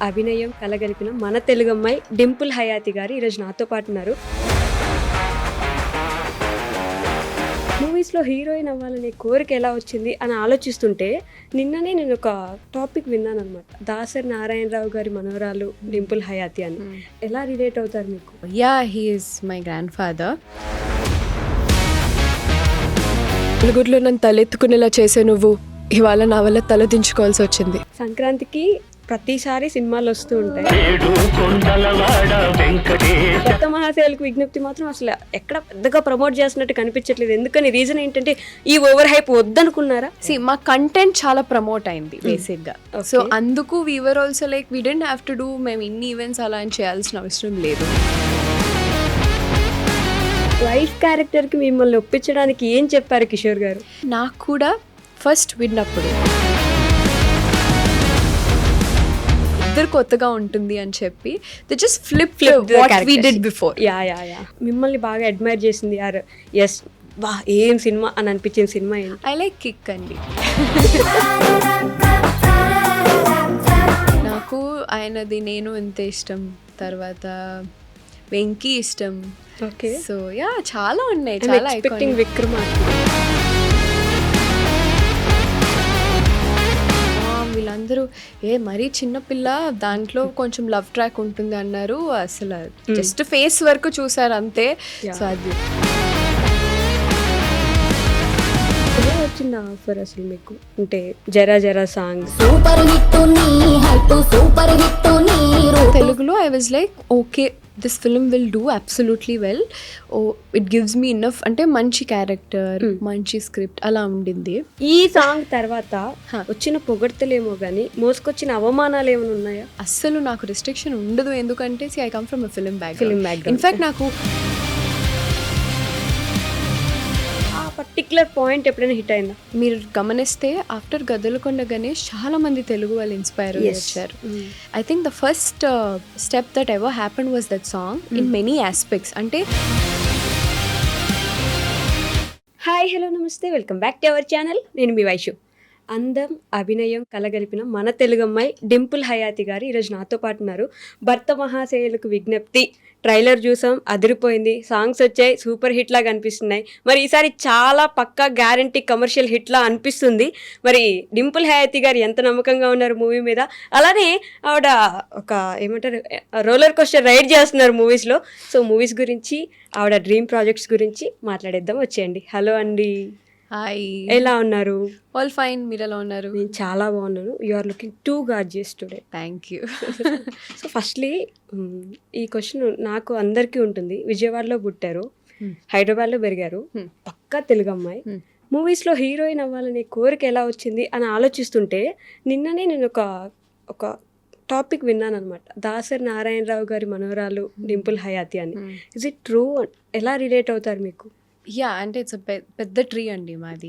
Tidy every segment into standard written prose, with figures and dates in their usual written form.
అభినయం కలగలిపిన మన తెలుగు అమ్మాయి డింపుల్ హయాతి గారు ఈరోజు నాతో పాటు ఉన్నారు. మూవీస్లో హీరోయిన్ అవ్వాలనే కోరిక ఎలా వచ్చింది అని ఆలోచిస్తుంటే నిన్ననే నేను ఒక టాపిక్ విన్నాను అనమాట. దాసరి నారాయణ రావు గారి మనవరాలు డింపుల్ హయాతి అని. ఎలా రిలేట్ అవుతారు మీకు? He is my grand father. నలుగురిలో నన్ను తలెత్తుకునేలా చేసే నువ్వు ఇవాళ నా వల్ల తల దించుకోవాల్సి వచ్చింది. సంక్రాంతికి ప్రతిసారి సినిమాలు వస్తూ ఉంటాయి. కొత్త మహాశయులకు విజ్ఞప్తి మాత్రం అసలు ఎక్కడ పెద్దగా ప్రమోట్ చేస్తున్నట్టు కనిపించట్లేదు. ఎందుకని? రీజన్ ఏంటంటే ఈ ఓవర్ హైప్ వద్దనుకున్నారా? మా కంటెంట్ చాలా ప్రమోట్ అయింది బేసిక్ గా. సో అందుకు we were also like we don't have to do మేము ఇన్ని ఈవెంట్స్ అలా అని చేయాల్సిన అవసరం లేదు. వైఫ్ క్యారెక్టర్ కి మిమ్మల్ని ఒప్పించడానికి ఏం చెప్పారు కిషోర్ గారు? నాకు కూడా ఫస్ట్ విన్నప్పుడు ఇద్దరు కొత్తగా ఉంటుంది అని చెప్పి they just flip what we did before. Yeah మిమ్మల్ని బాగా అడ్మైర్ చేసింది యార్ ఎస్ వా ఏం సినిమా అని అనిపించిన సినిమా ఏంటి? ఐ లైక్ కిక్ అండి. నాకు ఆయనది నేను ఎంత ఇష్టం, తర్వాత వెంకీ ఇష్టం. ఓకే, సో యా చాలా ఉన్నాయి. చాలా ఎక్స్పెక్టింగ్ విక్రమార్కుడు. వీళ్ళందరూ మరీ చిన్నపిల్ల దాంట్లో కొంచెం లవ్ ట్రాక్ ఉంటుంది అన్నారు. అసలు జస్ట్ ఫేస్ వరకు చూసారు అంతే. సో అది వచ్చిన ఆఫర్ అసలు మీకు అంటే జరా జరా సాంగ్ తెలుగులో I was like okay this film will do absolutely well. It gives me enough, అంటే మంచి క్యారెక్టర్, మంచి స్క్రిప్ట్ అలా ఉండింది. ఈ సాంగ్ తర్వాత వచ్చిన పొగడ్తలేమో కానీ మోసుకొచ్చిన అవమానాలు ఏమైనా ఉన్నాయా? అస్సలు నాకు రిస్ట్రిక్షన్ ఉండదు, ఎందుకంటే I come from film background. In fact నాకు పర్టికులర్ పాయింట్ ఎప్పుడైనా హిట్ అయిందా? మీరు గమనిస్తే ఆఫ్టర్ గదలకొండ గణేష్ చాలా మంది తెలుగు వాళ్ళు ఇన్స్పైర్ వచ్చారు. I think the first step that ever happened was that song in many aspects. అంటే హాయ్ హలో నమస్తే, welcome back to our channel. నేను మీ వైషు. అందం అభినయం కలగలిపిన మన తెలుగు అమ్మాయి డింపుల్ హయాతి గారు ఈరోజు నాతో పాటు ఉన్నారు. భర్త మహాశయులకు విజ్ఞప్తి ట్రైలర్ చూసాం, అదిరిపోయింది. సాంగ్స్ వచ్చాయి, సూపర్ హిట్ లాగా అనిపిస్తున్నాయి. మరి ఈసారి చాలా పక్కా గ్యారంటీ కమర్షియల్ హిట్లా అనిపిస్తుంది. మరి డింపుల్ హయాతి గారు ఎంత నమ్మకంగా ఉన్నారు మూవీ మీద, అలానే ఆవిడ ఒక ఏమంటారు రోలర్ కోస్టర్ రైడ్ చేస్తున్నారు మూవీస్లో. సో మూవీస్ గురించి, ఆవిడ డ్రీమ్ ప్రాజెక్ట్స్ గురించి మాట్లాడేద్దాం. వచ్చేయండి. హలో అండి. హాయ్, ఎలా ఉన్నారు? All fine. మీరు ఎలా ఉన్నారు? నేను చాలా బాగున్నాను. You are looking too gorgeous today. Thank you. So firstly ఈ క్వశ్చన్ నాకు అందరికీ ఉంటుంది. విజయవాడలో పుట్టారు, హైదరాబాద్లో పెరిగారు, పక్కా తెలుగు అమ్మాయి. మూవీస్లో హీరోయిన్ అవ్వాలనే కోరిక ఎలా వచ్చింది అని ఆలోచిస్తుంటే నిన్ననే నేను ఒక టాపిక్ విన్నాను అనమాట. దాసరి నారాయణ రావు గారి మనవరాలు డింపుల్ హయాతి అని. Is it true? ఎలా రిలేట్ అవుతారు మీకు? యా, అంటే ఇట్స్ పెద్ద ట్రీ అండి మాది.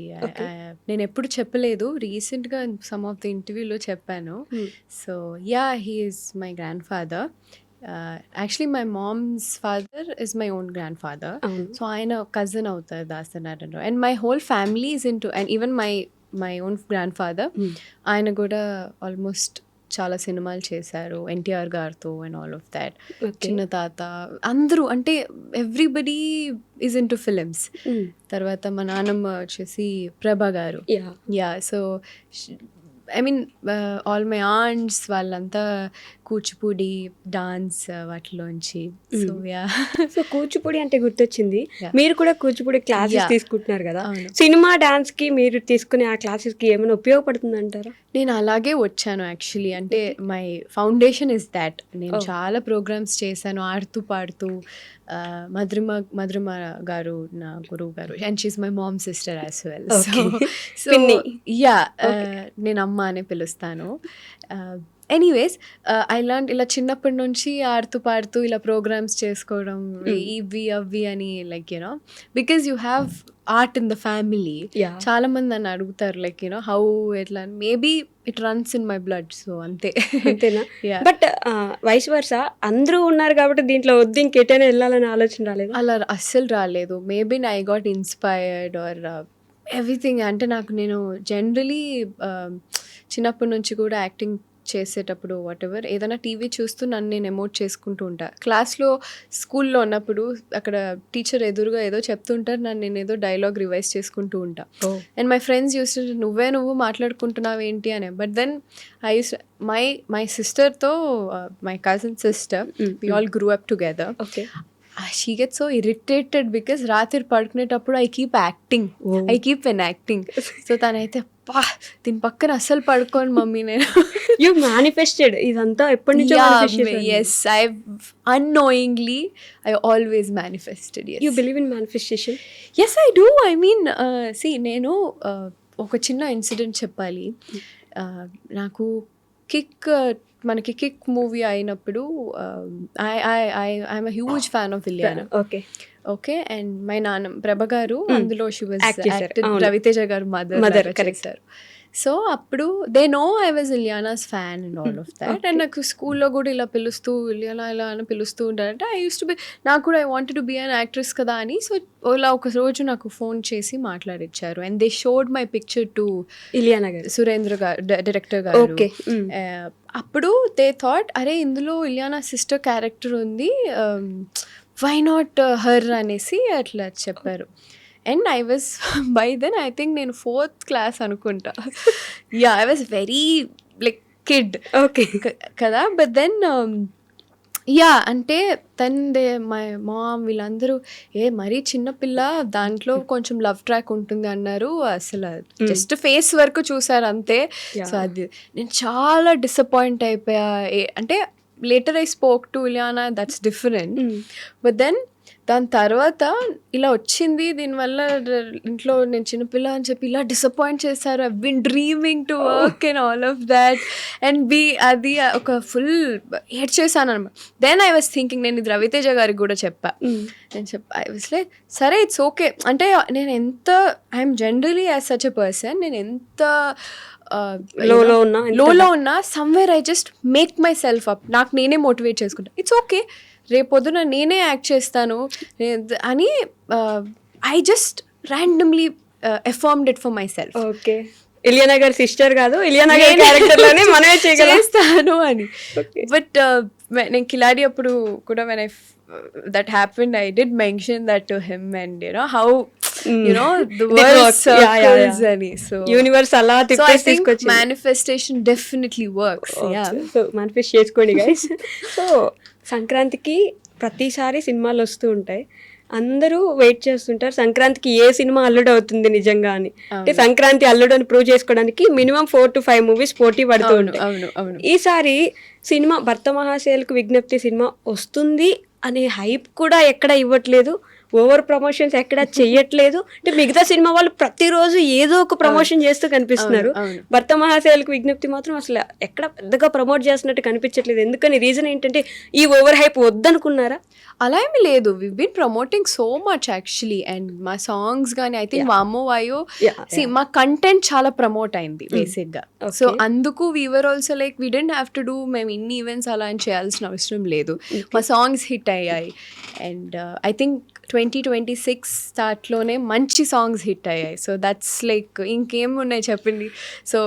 నేను ఎప్పుడు చెప్పలేదు, రీసెంట్గా సమ్ ఆఫ్ ద ఇంటర్వ్యూలో చెప్పాను. So yeah, he is my grandfather. Actually my mom's father is my own grandfather. So ఆయన కజిన్ అవుతారు Dasari Narayana Rao. And my whole family is into, and even my own grandfather, ఆయన కూడా almost చాలా సినిమాలు చేశారు ఎన్టీఆర్ గారితో and all of that. చిన్న తాత అందరూ, అంటే everybody is into films. తర్వాత మా నాన్నమ్మ వచ్చేసి Prabha garu. Yeah, so I mean all my aunts వాళ్ళంతా కూచిపూడి డాన్స్ వాటిలోంచి. సో యా, సో కూచిపూడి అంటే గుర్తొచ్చింది, మీరు కూడా కూచిపూడి క్లాసెస్ తీసుకుంటున్నారు కదా. సినిమా డాన్స్ కి మీరు తీసుకునే ఆ క్లాసెస్ కి ఏమైనా ఉపయోగపడుతుంది అంటారా? నేను అలాగే వచ్చాను యాక్చువల్లీ. అంటే మై ఫౌండేషన్ ఇస్ దాట్. నేను చాలా ప్రోగ్రామ్స్ చేశాను ఆడుతూ పాడుతూ. మధురిమ గారు నా గురువు గారు, and she's my mom sister as well. So yeah, నేను అమ్మ అనే పిలుస్తాను. ఎనీవేస్ ఐ లర్న్ ఇలా చిన్నప్పటి నుంచి ఆడుతూ పాడుతూ ఇలా ప్రోగ్రామ్స్ చేసుకోవడం, ఇవి అవి అని, like you know, because you have art in the family. Yeah. చాలా మంది నన్ను అడుగుతారు లైక్ హౌ ఎట్లా, maybe it runs in my blood, so అంతే. అంతేనా? Yeah. బట్ వైస్ వర్సా అందరూ ఉన్నారు కాబట్టి దీంట్లో వద్దు ఇంకెటైనా వెళ్ళాలని ఆలోచన రాలేదు? అలా అస్సలు రాలేదు. Maybe I got inspired are everything. అంటే నేను జనరలీ చిన్నప్పటి నుంచి కూడా యాక్టింగ్ చేసేటప్పుడు వాట్ ఎవర్ ఏదైనా టీవీ చూస్తూ నన్ను నేను ఎమోట్ చేసుకుంటూ ఉంటా. క్లాస్లో స్కూల్లో ఉన్నప్పుడు అక్కడ టీచర్ ఎదురుగా ఏదో చెప్తుంటారు, నేను ఏదో డైలాగ్ రివైజ్ చేసుకుంటూ ఉంటా. అండ్ మై ఫ్రెండ్స్ యూస్ నువ్వు మాట్లాడుకుంటున్నావు ఏంటి అని. But then I use my సిస్టర్తో, my cousin sister, we all grew up together. Okay. She get so irritated because రాత్రి పడుకునేటప్పుడు ఐ కీప్ యాక్టింగ్. సో తనైతే దీని పక్కన అస్సలు పడుకోను మమ్మీ నేను. యూ మేనిఫెస్టెడ్ ఇదంతా ఎప్పటి నుంచో? Yes, unknowingly I always manifested. Yes. You believe in manifestation? Yes, I do. I mean, see, నేను ఒక చిన్న ఇన్సిడెంట్ చెప్పాలి. నాకు మనకి కిక్ మూవీ అయినప్పుడు I'm a huge fan of Ileana. Okay. And my నాన్న ప్రభ గారు అందులో షీ వాజ్ రవితేజ గారు మదర్ చేశారు. సో అప్పుడు they know I was Ileana's fan and all of that. And నాకు స్కూల్లో కూడా ఇలా పిలుస్తూ ఇలియానా ఇలా అని పిలుస్తూ ఉంటారంటే ఐ యూస్ టు బి, నాకు కూడా I wanted to be an actress కదా అని. సో ఇలా ఒక రోజు నాకు ఫోన్ చేసి మాట్లాడిచ్చారు. And they showed my picture to Ileana garu, Surendra గారు, డైరెక్టర్ గారు. అప్పుడు దే థాట్, అరే ఇందులో ఇలియానా సిస్టర్ క్యారెక్టర్ ఉంది, వై నాట్ హర్ అనేసి అట్లా చెప్పారు. And I was by then I think నేను 4th క్లాస్ అనుకుంటా. Yeah, I was very like kid. Okay కదా. బట్ దెన్ యా, అంటే మై మామ్ వీళ్ళందరూ మరీ చిన్నపిల్ల దాంట్లో కొంచెం లవ్ ట్రాక్ ఉంటుంది అన్నారు. అసలు జస్ట్ ఫేస్ వరకు చూసారు అంతే. సో అది నేను చాలా డిసప్పాయింట్ అయిపోయా. అంటే later I spoke to Ileana, that's different. But then దాని తర్వాత ఇలా వచ్చింది, దీనివల్ల ఇంట్లో నేను చిన్నపిల్ల అని చెప్పి ఇలా డిసప్పాయింట్ చేశారు. I been dreaming to work and all of that అండ్ అది ఒక ఫుల్ ఏడ్ చేశాను అనమాట. దెన్ ఐ వాజ్ థింకింగ్, నేను ఇది రవితేజ గారికి కూడా ఐ వాజ్ లైక్ సరే ఇట్స్ ఓకే. అంటే నేను I'm generally as such a person, నేను ఎంత లోలో ఉన్నా somewhere I just make my self up, నాకు నేనే మోటివేట్ చేసుకుంటా. ఇట్స్ ఓకే, రేపొద్దున నేనే యాక్ట్ చేస్తాను అని I just randomly affirmed it for myself. Okay, Ileana గారి సిస్టర్ కాదు, ఇలియానా గారి క్యారెక్టర్ లోనే మనమే చేస్తాను అని. బట్ నేను కిలాడి అప్పుడు కూడా when that happened, I did mention that to him, and how the world circles ani. So universe ala tippes తీసుకొచ్చి manifestation definitely works. Yeah, so manifest చేసుకోండి guys. సో సంక్రాంతికి ప్రతిసారి సినిమాలు వస్తూ ఉంటాయి, అందరూ వెయిట్ చేస్తుంటారు సంక్రాంతికి ఏ సినిమా అల్లుడు అవుతుంది నిజంగా అని. అంటే సంక్రాంతి అల్లుడు అని ప్రూవ్ చేసుకోవడానికి మినిమం 4 to 5 మూవీస్ పోటీ పడుతూ ఉంటాయి. ఈసారి సినిమా భర్త మహాశయులకు విజ్ఞప్తి సినిమా వస్తుంది అనే హైప్ కూడా ఎక్కడ ఇవ్వట్లేదు, ఓవర్ ప్రమోషన్స్ ఎక్కడ చెయ్యట్లేదు. అంటే మిగతా సినిమా వాళ్ళు ప్రతిరోజు ఏదో ఒక ప్రమోషన్ చేస్తూ కనిపిస్తున్నారు, భర్త మహాశయులకు విజ్ఞప్తి మాత్రం అసలు ఎక్కడ పెద్దగా ప్రమోట్ చేస్తున్నట్టు కనిపించట్లేదు. ఎందుకని రీజన్ ఏంటంటే ఈ ఓవర్ హైప్ వద్దనుకున్నారా? అలా ఏమి లేదు, we been promoting so much actually. And మా సాంగ్స్ కానీ ఐ థింక్ వామో వాయో మా కంటెంట్ చాలా ప్రమోట్ అయింది బేసిక్ గా. సో అందుకు we are also like we didn't have to do మేము ఇన్ని ఈవెంట్స్ అలా అని చేయాల్సిన అవసరం లేదు. మా సాంగ్స్ హిట్ అయ్యాయి. అండ్ ఐ థింక్ 2026 స్టార్ట్లోనే మంచి సాంగ్స్ హిట్ అయ్యాయి. సో దట్స్ లైక్ ఇంకేం ఉన్నాయి చెప్పండి. సో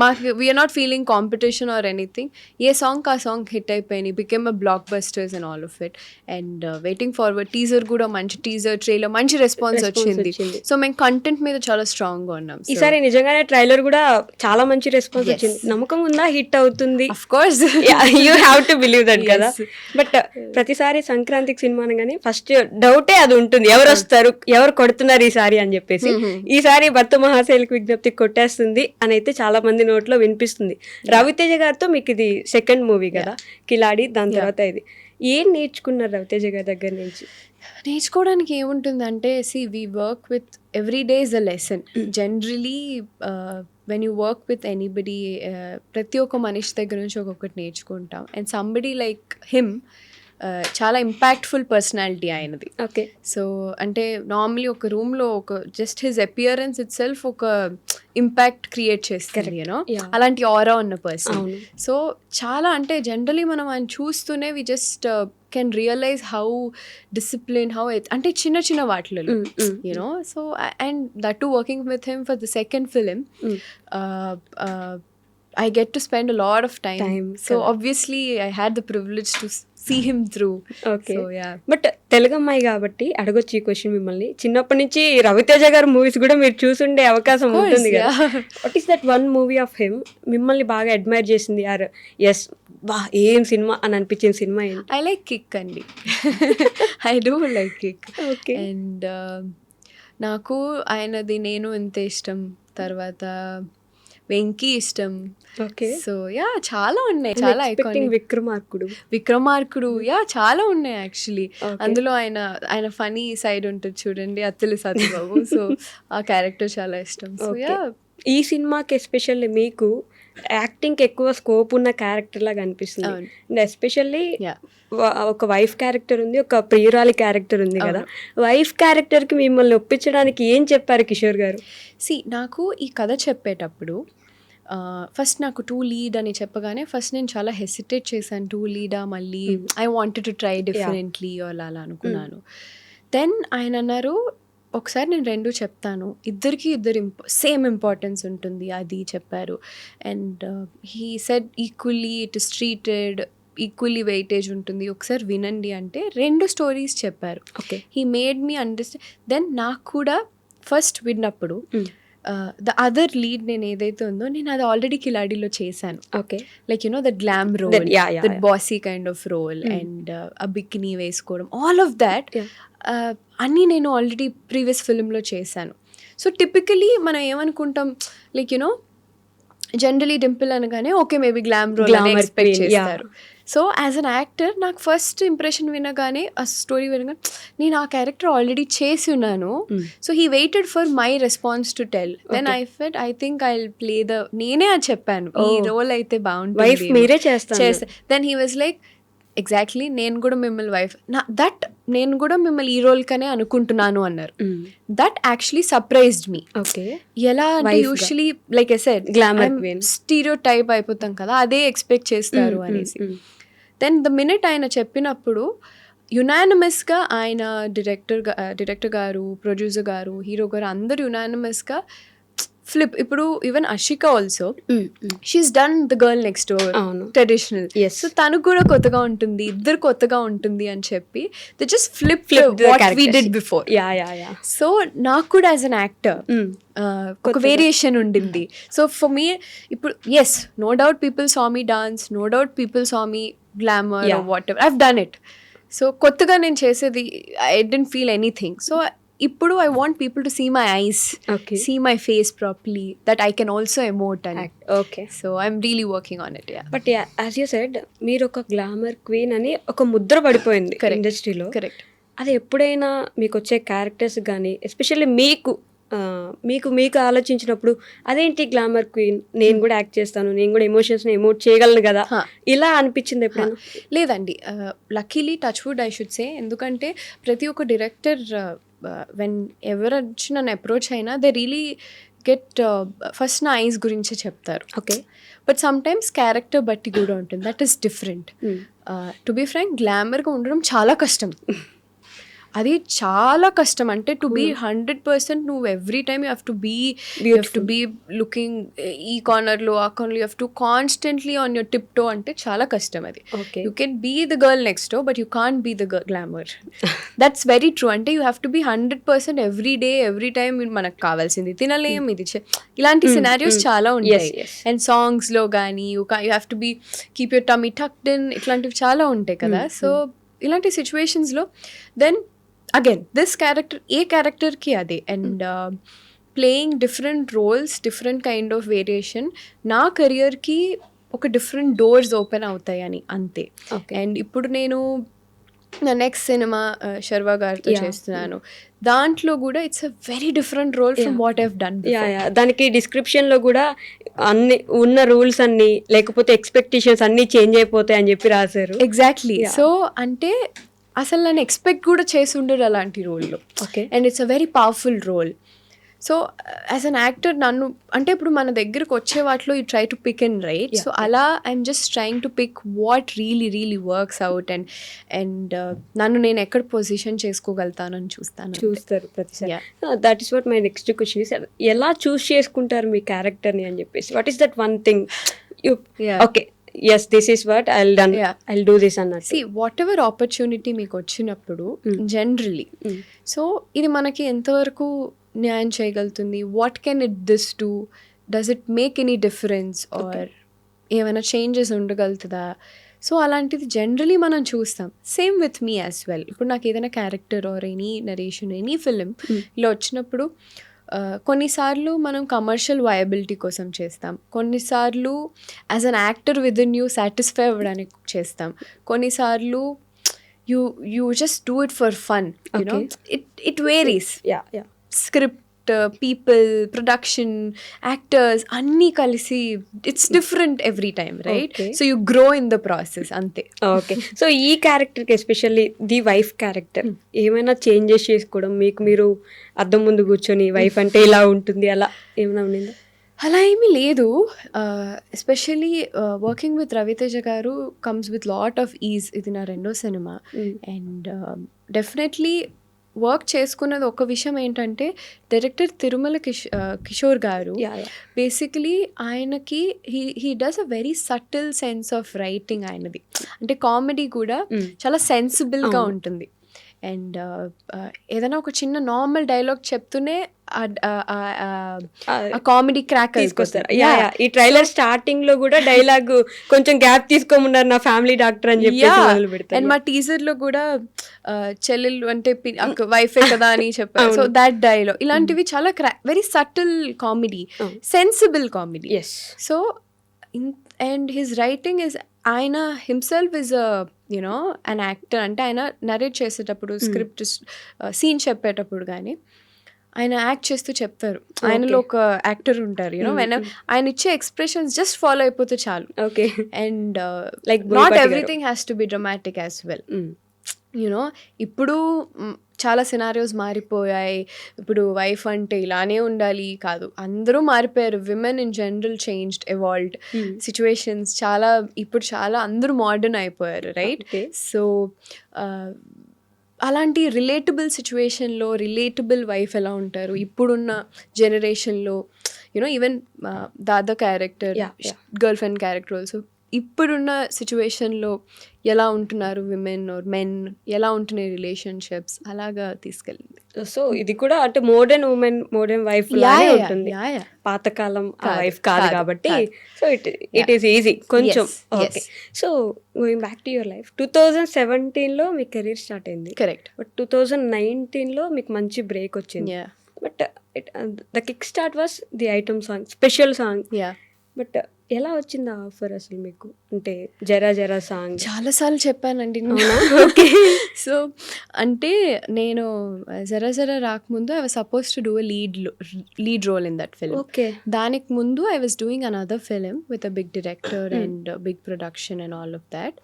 మాకు we are not feeling competition or anything. ఏ సాంగ్ ఆ సాంగ్ హిట్ అయిపోయినాయి, became a blockbusters and all of it. And waiting forward teaser కూడా మంచి టీజర్, ట్రైలర్ మంచి రెస్పాన్స్ వచ్చింది. సో మేము కంటెంట్ మీద చాలా స్ట్రాంగ్ గా ఉన్నాం. ఈసారి నిజంగానే ట్రైలర్ కూడా చాలా మంచి రెస్పాన్స్ వచ్చింది. నమ్మకం ఉందా హిట్ అవుతుంది? Of course you have to believe that కదా. బట్ ప్రతిసారి సంక్రాంతికి సినిమా అనగానే ఫస్ట్ డౌటే అది ఉంటుంది, ఎవరు వస్తారు, ఎవరు కొడుతున్నారు ఈసారి అని చెప్పేసి. ఈసారి భర్త మహాశయులకు విజ్ఞప్తి కొట్టేస్తుంది అని అయితే చాలా మంది నోట్లో వినిపిస్తుంది. రవితేజ గారితో మీకు ఇది సెకండ్ మూవీ కదా, కిలాడి, దాని తర్వాత ఇది. ఏం నేర్చుకున్నారు రవితేజ గారి దగ్గర నుంచి? నేర్చుకోవడానికి ఏముంటుందంటే, we work with every day is a lesson. Generally when you work with anybody, ప్రతి ఒక్క మనిషి దగ్గర నుంచి ఒక్కొక్కటి నేర్చుకుంటాం. అండ్ సంబడి లైక్ హిమ్ చాలా ఇంపాక్ట్ఫుల్ పర్సనాలిటీ ఆయనది. ఓకే. సో అంటే నార్మలీ ఒక రూమ్లో ఒక just his appearance it self ఒక ఇంపాక్ట్ క్రియేట్ చేస్తుంది, యూనో, అలాంటి ఆరా ఉన్న పర్సన్. సో చాలా అంటే జనరలీ మనం ఆయన చూస్తూనే we just can realise how discipline, how అంటే చిన్న చిన్న వాటిలలో, you know. So and that to working with him for the second film, I get to spend a lot of time. So obviously I had the privilege to see him through. Okay. So yeah. But Telugu అమ్మాయి కాబట్టి అడగొచ్చు ఈ question మిమ్మల్ని. చిన్నప్పటి నుంచి రవితేజ గారి movies కూడా మీరు చూసుండే అవకాశం ఉంటుంది కదా. What is that one movie of him మిమ్మల్ని బాగా అడ్మైర్ చేసింది, ఆర్ ఎస్ బా ఏం సినిమా అని అనిపించిన సినిమా ఏంటి? I like Kick అండి. I do like Kick. Okay. And నాకు ఆయనది నేను ఎంత ఇష్టం, తర్వాత వెంకీ ఇష్టం. ఓకే. సో యా చాలా ఉన్నాయి, చాలా ఐకానిక్. విక్రమార్కుడు యా చాలా ఉన్నాయి యాక్చువల్లీ. అందులో ఆయన ఫనీ సైడ్ ఉంటుంది చూడండి, అత్తిలి సత్యబాబు. సో ఆ క్యారెక్టర్ చాలా ఇష్టం. సో యా ఈ సినిమాకి ఎస్పెషల్లీ మీకు యాక్టింగ్కి ఎక్కువ స్కోప్ ఉన్న క్యారెక్టర్ లాగా అనిపిస్తుంది. అండ్ ఎస్పెషల్లీ ఒక వైఫ్ క్యారెక్టర్ ఉంది, ఒక ప్రియురాలి క్యారెక్టర్ ఉంది కదా. వైఫ్ క్యారెక్టర్కి మిమ్మల్ని ఒప్పించడానికి ఏం చెప్పారు కిషోర్ గారు? నాకు ఈ కథ చెప్పేటప్పుడు ఫస్ట్ నాకు 2 లీడ్ అని చెప్పగానే ఫస్ట్ నేను చాలా హెసిటేట్ చేశాను. 2 లీడా మళ్ళీ, I wanted to try differently అలా అనుకున్నాను. దెన్ ఆయన అన్నారు ఒకసారి నేను 2 చెప్తాను, ఇద్దరికి సేమ్ ఇంపార్టెన్స్ ఉంటుంది అది చెప్పారు. And he said equally it is treated, equally weightage ఉంటుంది, ఒకసారి వినండి అంటే 2 స్టోరీస్ చెప్పారు. Okay. He made me understand. Then నాకు కూడా ఫస్ట్ విన్నప్పుడు ద అదర్ లీడ్ నేను ఏదైతే ఉందో నేను అది ఆల్రెడీ కిలాడీలో చేశాను. Okay. Like you know that glam role, that bossy kind of role, and ఆ బికినీ వేసుకోవడం, ఆల్ ఆఫ్ దాట్ అన్నీ నేను ఆల్రెడీ ప్రీవియస్ ఫిల్మ్లో చేశాను. సో టిపికలీ మనం ఏమనుకుంటాం, లైక్ యునో జనరలీ డింపుల్ అనగానే ఓకే మేబీ గ్లామ్ రోల్ అని ఎక్స్పెక్ట్ చేస్తారు. సో యాజ్ అన్ యాక్టర్ నాకు ఫస్ట్ ఇంప్రెషన్ వినగానే, ఆ స్టోరీ వినగానే నేను ఆ క్యారెక్టర్ ఆల్రెడీ చేసి ఉన్నాను. So he waited for my response to tell. Then I felt I think I will play the, నేనే అది చెప్పాను ఈ రోల్ అయితే బాగుంటుంది, మీరే చేస్తారు. Then he was like exactly నేను కూడా మిమ్మల్ని వైఫ్ నేను కూడా మిమ్మల్ని ఈ రోల్ కనే అనుకుంటున్నాను అన్నారు. That actually surprised me. Okay. ఎలా అంటే usually like I said glamour stereo type అయిపోతాం కదా, అదే ఎక్స్పెక్ట్ చేస్తారు అనేసి. దెన్ ద మినిట్ ఆయన చెప్పినప్పుడు యునానిమస్గా ఆయన డైరెక్టర్ గారు, ప్రొడ్యూసర్ గారు, హీరో గారు అందరు యునానిమస్గా ఫ్లిప్. ఇప్పుడు even Ashika also she is done the girl next door traditional, so తనకు కూడా కొత్తగా ఉంటుంది, ఇద్దరు కొత్తగా ఉంటుంది అని చెప్పి they just flip what we did before. So నాకు కూడా యాజ్ అన్ యాక్టర్ ఒక వేరియేషన్ ఉండింది. సో ఫర్ మీ ఇప్పుడు yes no doubt people saw me dance, no doubt people saw me glamour, whatever, I've done it. So కొత్తగా నేను చేసేది I don't feel anything. So ఇప్పుడు I want people to see my eyes, see my face properly, that I can also emote and act. Okay. So I'm really working on it, yeah. But yeah, as you said, మీరు ఒక glamour queen అని ఒక ముద్ర పడిపోయింది ఇండస్ట్రీలో. Correct. అది ఎప్పుడైనా మీకు వచ్చే క్యారెక్టర్స్ కానీ ఎస్పెషల్లీ మీకు ఆలోచించినప్పుడు అదేంటి గ్లామర్ క్వీన్, నేను కూడా యాక్ట్ చేస్తాను, నేను కూడా ఎమోషన్స్ని ఎమోట్ చేయగలను కదా, ఇలా అనిపించింది ఎప్పుడైనా? లేదండి, luckily touch wood I should say. ఎందుకంటే ప్రతి ఒక్క డైరెక్టర్ వెన్ ఎవరు వచ్చి నన్ను అప్రోచ్ అయినా దే రియలీ గెట్ ఫస్ట్ నా ఐస్ గురించే చెప్తారు. ఓకే. బట్ సమ్టైమ్స్ క్యారెక్టర్ బట్టి కూడా ఉంటుంది, that is different. To be frank, గ్లామర్గా ఉండడం చాలా కష్టం. అది చాలా కష్టం. అంటే టు బీ 100% నువ్వు every time you have to be looking ఈ కార్నర్లో ఆ కార్నర్లో, you have to constantly on your tiptoe. అంటే చాలా కష్టం అది. You can be the girl next door but you can't be the glamour. That's very true. అంటే you have to be 100% every day every time మనకు కావాల్సింది తినలేం, ఇది ఇలాంటి సినారియోస్ చాలా ఉంటాయి. అండ్ సాంగ్స్లో కానీ you have to be keep your tummy tucked in, ఇట్లాంటివి చాలా ఉంటాయి కదా. సో ఇలాంటి సిచ్యువేషన్స్లో దెన్ అగైన్ దిస్ క్యారెక్టర్ ఏ క్యారెక్టర్కి అదే. And playing different roles, different kind of variation నా కెరియర్కి ఒక డిఫరెంట్ డోర్స్ ఓపెన్ అవుతాయని అంతే. అండ్ ఇప్పుడు నేను నా నెక్స్ట్ సినిమా శర్వా గారితో చేస్తున్నాను. దాంట్లో కూడా it's a very different role from what I've done. దానికి డిస్క్రిప్షన్లో కూడా అన్ని ఉన్న రూల్స్ అన్ని లేకపోతే ఎక్స్పెక్టేషన్స్ అన్ని చేంజ్ అయిపోతాయి అని చెప్పి రాశారు. ఎగ్జాక్ట్లీ. సో అంటే అసలు నన్ను ఎక్స్పెక్ట్ కూడా చేసి ఉండరు అలాంటి రోల్లో. Okay. And it's a very powerful role. So as an actor నన్ను అంటే ఇప్పుడు మన దగ్గరకు వచ్చే వాటిలో you try to pick and right. So అలా I'm just trying to pick what really works out and నన్ను నేను ఎక్కడ పొజిషన్ చేసుకోగలుగుతానని చూస్తారు ప్రతిసారి. That is what my next question is, ఎలా చూస్ చేసుకుంటారు మీ క్యారెక్టర్ని అని చెప్పేసి? What is that one thing you okay yes this is what I'll do this అన్నట్టు? సి వాట్ ఎవర్ ఆపర్చునిటీ మీకు వచ్చినప్పుడు జనరలీ సో ఇది మనకి ఎంతవరకు న్యాయం చేయగలుగుతుంది, what can it this do, does it make any difference or ఏమైనా changes ఉండగలుగుతుందా? సో అలాంటిది జనరలీ మనం చూస్తాం. Same with me as well. ఇప్పుడు నాకు ఏదైనా character or any narration any film ఇలా వచ్చినప్పుడు కొన్నిసార్లు మనం కమర్షియల్ వయబిలిటీ కోసం చేస్తాం, కొన్నిసార్లు as an actor within you satisfy అవ్వడానికి చేస్తాం, కొన్నిసార్లు you just do it for fun. You know it varies. Script, people, production, actors అన్నీ కలిసి it's different every time, right? So you grow in the process అంతే. Okay. So ఈ క్యారెక్టర్కి especially the wife character ఏమైనా changes చేసుకోవడం, మీకు మీరు అద్దం ముందు కూర్చొని వైఫ్ అంటే ఇలా ఉంటుంది అలా ఏమైనా ఉండిందా? అలా ఏమీ లేదు. ఎస్పెషలీ వర్కింగ్ విత్ రవితేజ గారు comes with lot of is. ఇది నా 2వ సినిమా అండ్ డెఫినెట్లీ వర్క్ చేసుకున్నది ఒక విషయం ఏంటంటే డైరెక్టర్ తిరుమల కిషోర్ గారు బేసికలీ ఆయనకి he does a very subtle sense of writing ఆయనది. అంటే కామెడీ కూడా చాలా సెన్సిబుల్గా ఉంటుంది. అండ్ ఏదైనా ఒక చిన్న నార్మల్ డైలాగ్ చెప్తూనే కామెడీ క్రాక్ తీసుకొస్తారు. ఈ ట్రైలర్ స్టార్టింగ్ లో కూడా డైలాగ్ కొంచెం గ్యాప్ తీసుకోమన్నారు, నా ఫ్యామిలీ డాక్టర్ అని చెప్పి మొదలు పెడతారు. అండ్ మా టీజర్ లో కూడా చెల్లెలు అంటే వైఫే కదా అని చెప్పారు. సో దాట్ డైలాగ్ ఇలాంటివి చాలా very subtle comedy, sensible comedy. So and his writing is, ఆయన himself is you know an actor. అంటే ఆయన నరేట్ చేసేటప్పుడు స్క్రిప్ట్ సీన్ చెప్పేటప్పుడు కానీ ఆయన యాక్ట్ చేస్తూ చెప్తారు. ఆయనలో ఒక యాక్టర్ ఉంటారు, యూనో ఆయన ఇచ్చే ఎక్స్ప్రెషన్స్ జస్ట్ ఫాలో అయిపోతే చాలు. Okay. And like not everything has to be dramatic as well. You know ఇప్పుడు చాలా సినారియోస్ మారిపోయాయి. ఇప్పుడు వైఫ్ అంటే ఇలానే ఉండాలి కాదు, అందరూ మారిపోయారు. Women in general changed, evolved. Situations చాలా ఇప్పుడు చాలా అందరూ మోడర్న్ అయిపోయారు, రైట్? సో అలాంటి రిలేటబుల్ సిచ్యువేషన్లో రిలేటబుల్ వైఫ్ ఎలా ఉంటారు ఇప్పుడున్న జనరేషన్లో, యూనో ఈవెన్ దాదా character, girlfriend character also ఇప్పుడున్న సిచ్యువేషన్లో ఎలా ఉంటున్నారు విమెన్ ఆర్ మెన్, ఎలా ఉంటున్నాయి రిలేషన్షిప్స్, అలాగా తీసుకెళ్ళింది. సో ఇది కూడా అంటే మోడర్న్ ఉమెన్ మోడర్న్ వైఫ్ లానే ఉంటుంది, పాతకాలం వైఫ్ కాదు కాబట్టి. సో ఇట్ ఈస్ ఈజీ కొంచెం. Okay. So going back to your life, 2017లో మీ కెరీర్ స్టార్ట్ అయింది, కరెక్ట్? బట్ 2019లో మీకు మంచి బ్రేక్ వచ్చింది. But the kick start was the item song, special song. But ఎలా వచ్చింది ఆ ఆఫర్ అసలు మీకు? అంటే జరా జరా సాంగ్ చాలాసార్లు చెప్పానండి. ఓకే. సో అంటే నేను జరా జరా రాకముందు I was suppose to do a lead role in that film. Okay. దానికి ముందు I was doing another film with a big director and big production and all of that.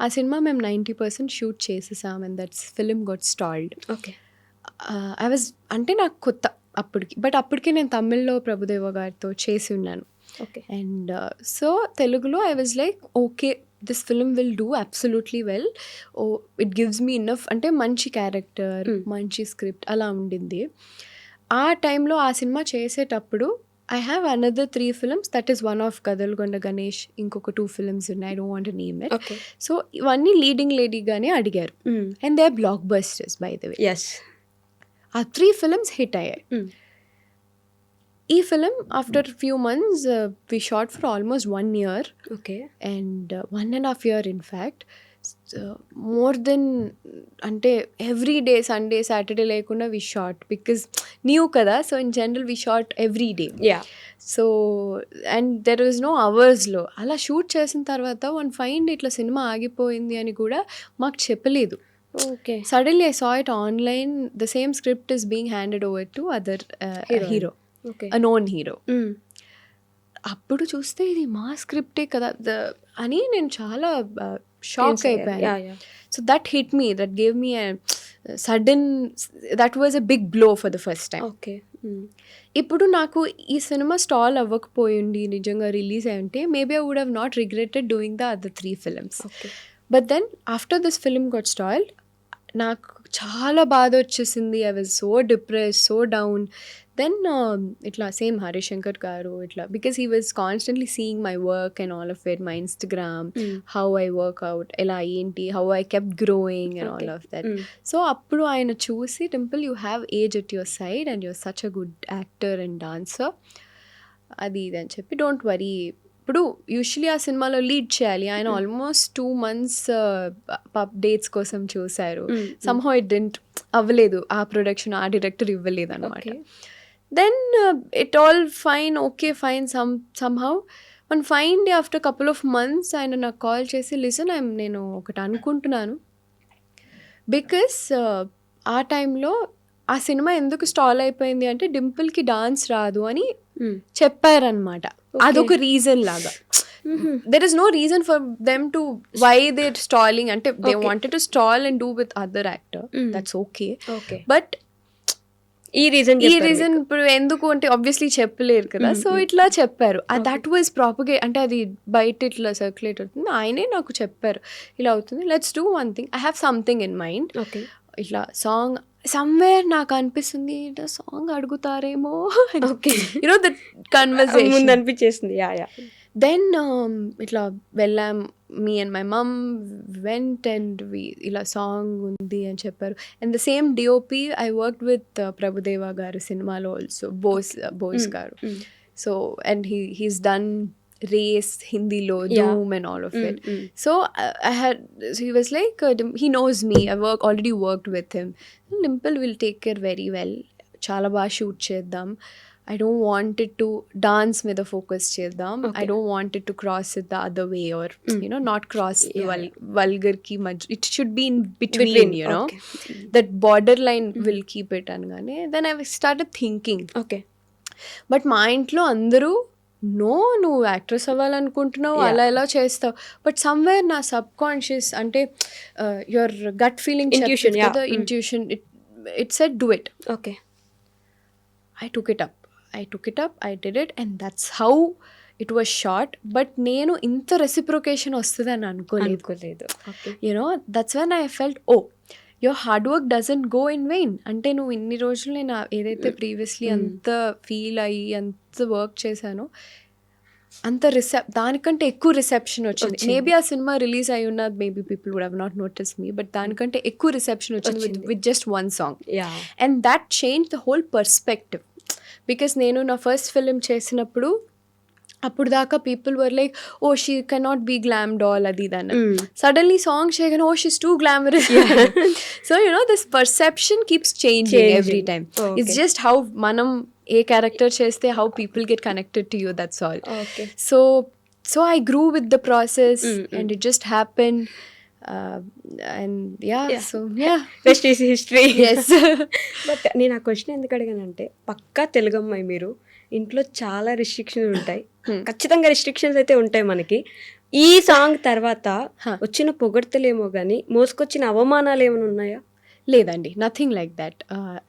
ఆ సినిమా మేము 90% షూట్ చేసేసాం and that film got stalled. Okay. I was అంటే నాకు కొత్త అప్పటికి, బట్ అప్పటికే నేను తమిళ్లో ప్రభుదేవ గారితో చేసి ఉన్నాను. ఓకే. అండ్ సో తెలుగులో I was like okay this film will do absolutely well, oh it gives me enough, అంటే మంచి క్యారెక్టర్, మంచి స్క్రిప్ట్ అలా ఉండింది. ఆ టైంలో ఆ సినిమా చేసేటప్పుడు I have another 3 films, that is one of Kadalgonda Ganesh, ఇంకొక 2 films ఉన్నాయి, I don't want to name it. So ఇవన్నీ లీడింగ్ లేడీగానే అడిగారు and they are blockbusters by the way. ఆ 3 films హిట్ అయ్యాయి. ఈ film after few months we shot for almost 1 year. Okay. And 1.5 year in fact. More than అంటే every day Sunday Saturday లేకుండా we shot, because new కదా. So in general we shot every day. So and there was no అవర్స్లో అలా shoot చేసిన తర్వాత one find ఇట్లా cinema ఆగిపోయింది అని కూడా మాకు చెప్పలేదు. Okay. Suddenly I saw it online, the same script is being handed over to other hero, a known hero. అప్పుడు చూస్తే ఇది మా స్క్రిప్టే కదా అని నేను చాలా షాక్ అయిపోయాను. So that hit me, that gave me sudden, that was a big blow for the first time. Okay. ఇప్పుడు నాకు ఈ సినిమా స్టాల్ అవ్వకపోయింది, నిజంగా రిలీజ్ అయి ఉంటే maybe I would have not regretted doing the other 3 films. But then after this film got stalled, నాకు చాలా బాధ వచ్చేసింది. I was so depress, so down. Then ఇట్లా సేమ్ హరిశంకర్ గారు ఇట్లా, because he was constantly seeing my work and all of it, my Instagram, how I work out, ఎలా ఏంటి, how I kept growing and all of that. So అప్పుడు ఆయన చూసి, Dimple you have age at your side and you're such a good actor and dancer, అది ఇది అని చెప్పి, don't worry. ఇప్పుడు యూజువలీ ఆ సినిమాలో లీడ్ చేయాలి, ఆయన ఆల్మోస్ట్ 2 months డేట్స్ కోసం చూశారు. సమ్హౌ ఇట్ డెంట్ అవ్వలేదు, ఆ ప్రొడక్షన్ ఆ డైరెక్టర్ ఇవ్వలేదు అనమాట. Then it all fine, okay fine, somehow one fine day after couple of months ఆయన నాకు కాల్ చేసి, లిసన్ నేను ఒకటి అనుకుంటున్నాను, బికాస్ ఆ టైంలో ఆ సినిమా ఎందుకు స్టాల్ అయిపోయింది అంటే డింపుల్కి డాన్స్ రాదు అని చెప్పారనమాట. అదొక రీజన్ లాగా. There is no reason for them to why they stalling అంటే they wanted to stall and do with other actor, that's okay. But ఈ రీజన్ ఇప్పుడు ఎందుకు అంటే ఆబ్వియస్లీ చెప్పలేరు కదా. సో ఇట్లా చెప్పారు. దట్ వాజ్ ప్రాపగేట్, అంటే అది బయట ఇట్లా సర్క్యులేట్ అవుతుంది. ఆయనే నాకు చెప్పారు, ఇలా అవుతుంది, let's do one thing, I have something in mind. ఇట్లా సాంగ్ సమ్వేర్ నాకు అనిపిస్తుంది, సాంగ్ అడుగుతారేమో, యూనో దట్ కన్వర్సేషన్ అనిపించేసింది. దెన్ ఇట్లా వెళ్ళాం, me and my mom went and ఇలా సాంగ్ ఉంది అని చెప్పారు. And the same DOP I worked with Prabhudeva garu సినిమాలో also, Bose garu. So and he's done Race హిందీలో, Dhoom and all of it. So he was like, he knows me, I already worked with him. Dimple will take care very well, చాలా బాగా shoot చేద్దాం, I don't want it to dance మీద focus చేద్దాం, I don't want it to cross it the other way, or you know, not cross the vulgar ki maj, it should be in between, you know, that borderline will keep it అనగానే then I started thinking, but మా ఇంట్లో అందరూ no, నువ్వు actress అవ్వాలనుకుంటున్నావు, అలా ఎలా చేస్తావు, but somewhere నా subconscious అంటే your gut feeling, intuition, it said do it. I took it up, I did it, and that's how it was shot. But నేను ఇంత రెసిప్రొకేషన్ వస్తుంది అని అనుకోలేదు. You know that's when I felt, oh your hard work doesn't go in vain. అంటే నువ్వు ఇన్ని రోజులు నేను ఏదైతే ప్రీవియస్లీ అంత ఫీల్ అయ్యి అంత వర్క్ చేశానో అంత దానికంటే ఎక్కువ రిసెప్షన్ వచ్చింది. మేబీ ఆ సినిమా రిలీజ్ అయి ఉన్నది, maybe people would have not notice me, but దానికంటే ఎక్కువ రిసెప్షన్ వచ్చింది with just one song. And that change the whole perspective. Because నేను నా ఫస్ట్ ఫిలిం చేసినప్పుడు అప్పుడు దాకా people were like, oh she cannot be glam doll, అది దాన్ని సడన్లీ సాంగ్ చేయగానే, oh she's too glamorous. So you know this perception keeps changing every time. It's just how మనం ఏ క్యారెక్టర్ చేస్తే how people get connected to you, that's all. So I grew with the process and it just happen. And yeah, so yeah, rest is history. Yes. But నేను ఆ question ఎందుకు అడిగానంటే, పక్కా తెలుగు అమ్మాయి మీరు, ఇంట్లో చాలా రిస్ట్రిక్షన్స్ ఉంటాయి, ఖచ్చితంగా రిస్ట్రిక్షన్స్ అయితే ఉంటాయి మనకి. ఈ సాంగ్ తర్వాత వచ్చిన పొగడ్తలేమో కానీ మోసుకొచ్చిన అవమానాలు ఏమైనా ఉన్నాయా? లేదండి, నథింగ్ లైక్ దట్.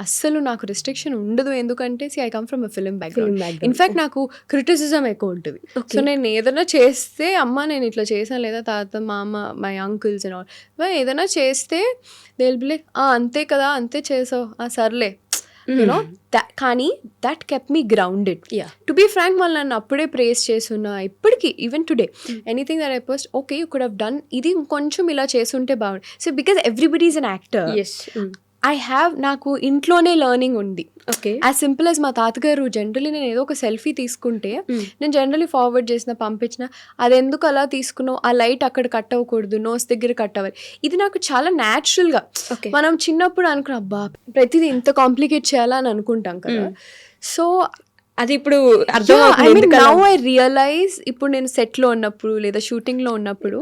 అస్సలు నాకు రిస్ట్రిక్షన్ ఉండదు. ఎందుకంటే I come from a film background. In fact నాకు క్రిటిసిజం ఎక్కువ ఉంటుంది. సో నేను ఏదైనా చేస్తే, అమ్మ నేను ఇట్లా చేసాను, లేదా తాత, మా అమ్మ, మై అంకుల్స్ అండ్ ఆల్ ఏదైనా చేస్తే దే విల్ బి లైక్, అంతే కదా, అంతే చేసావు, సర్లే, యూనో. కానీ that kept me grounded. To be frank, వాళ్ళు నన్ను అప్పుడే ప్రేస్ చేస్తున్నా ఇప్పటికీ, even today, anything that I post, okay you could have done, ఇది కొంచెం ఇలా చేస్తుంటే బాగుంది. So because everybody is an actor. నాకు ఇంట్లోనే లెర్నింగ్ ఉంది. యాజ్ సింపుల్ యాజ్ మా తాతగారు జనరలీ నేను ఏదో ఒక సెల్ఫీ తీసుకుంటే నేను జనరలీ ఫార్వర్డ్ చేసిన, పంపించిన, అది ఎందుకు అలా తీసుకున్నావు, ఆ లైట్ అక్కడ కట్ అవ్వకూడదు, నోస్ దగ్గర కట్ అవ్వాలి, ఇది నాకు చాలా న్యాచురల్గా. మనం చిన్నప్పుడు అనుకున్నాం, అబ్బా ప్రతిదీ ఇంత కాంప్లికేట్ చేయాలా అని అనుకుంటాం కదా. సో అది ఇప్పుడు ఐ అర్థమవుతుంది మీన్ ఎందుకలా. నౌ ఐ రియలైజ్, ఇప్పుడు నేను సెట్లో ఉన్నప్పుడు లేదా షూటింగ్లో ఉన్నప్పుడు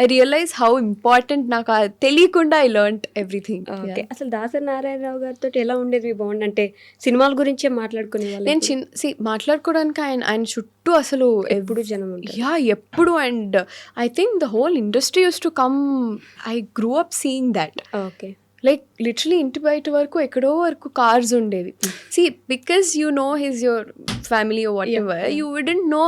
ఐ రియలైజ్ హౌ ఇంపార్టెంట్ నాకు తెలియకుండా ఐ లెర్న్డ్ ఎవ్రీథింగ్. ఓకే. అసలు దాసరి నారాయణరావు గారితో ఎలా ఉండేది మీ బాండ్? అంటే సినిమాల గురించే మాట్లాడుకునే వాళ్ళు నేను మాట్లాడుకోవడానికి ఆయన చుట్టూ అసలు ఎప్పుడు జనం ఉంటారు. ఎప్పుడు. And I think the whole industry use to come. I grew up seeing that. Okay. Like literally ఇంటి బయట వరకు ఎక్కడో వరకు కార్స్ ఉండేవి. See because you know his your family or whatever, you wouldn't know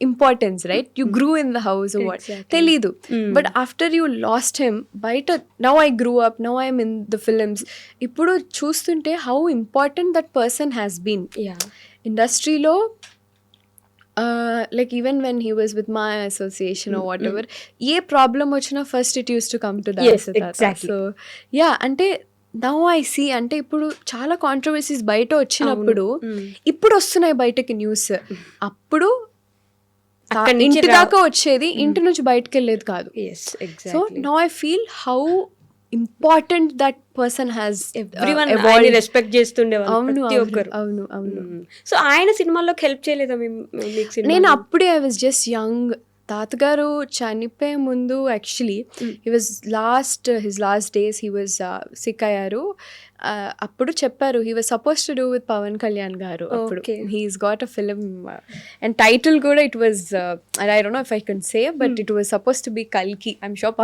importance, right? You grew in the house or what, తెలీదు. But after you lost him, బయట now I grew up, now I am in the films. ఇప్పుడు చూస్తుంటే how important that person has been. ఇండస్ట్రీలో like even when he was with my association or whatever, ఏ problem వచ్చినా first it used to come to that. So అంటే now I see, అంటే ఇప్పుడు చాలా controversies బయట వచ్చినప్పుడు ఇప్పుడు వస్తున్నాయి బయటకి న్యూస్. అప్పుడు ఇంటి దాకా వచ్చేది, ఇంటి నుంచి బయటకు వెళ్ళేది కాదు. So now I feel how important that person has. Everyone respect చేస్తుండేవాళ్ళు ప్రతి ఒక్కరు. అవును. సో ఆయన సినిమాల్లోకి హెల్ప్ చేయలేదా మీకు? నేను అప్పుడే ఐ వాజ్ జస్ట్ యంగ్. తాతగారు చనిపోయే ముందు actually his last days he was sick అయ్యారు. అప్పుడు చెప్పారు he was suppose to do with Pawan Kalyan garu. అప్పుడు he's got a film and title కూడా it was I don't know if I can say, but it was suppose to be కల్కి. I'm sure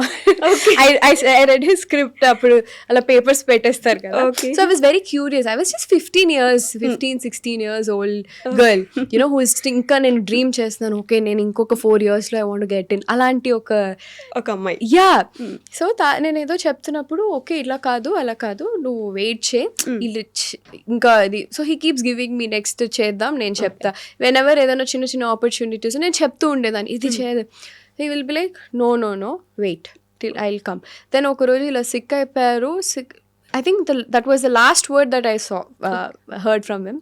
I read his script. అప్పుడు అలా papers పెట్టేస్తారు కదా. So I was very curious. I was just 16 years old girl, you know who is ఇంకా నేను dream చేస్తున్నాను, okay నేను ఇంకొక 4 years I want get in, అలాంటి ఒక అమ్మాయి. సో నేను ఏదో చెప్తున్నప్పుడు ఓకే ఇలా కాదు అలా కాదు నువ్వు వెయిట్ చే, ఇంకా అది. So he keeps giving me next చేద్దాం, నేను చెప్తా. వెన్ ఎవర్ ఏదైనా చిన్న చిన్న ఆపర్చునిటీస్ నేను చెప్తూ ఉండేదాన్ని, ఇది చేయదు. He will be like no wait till I will come. Then ఒకరోజు ఇలా సిక్ అయిపోయారు. I think that was the last word that I heard from him.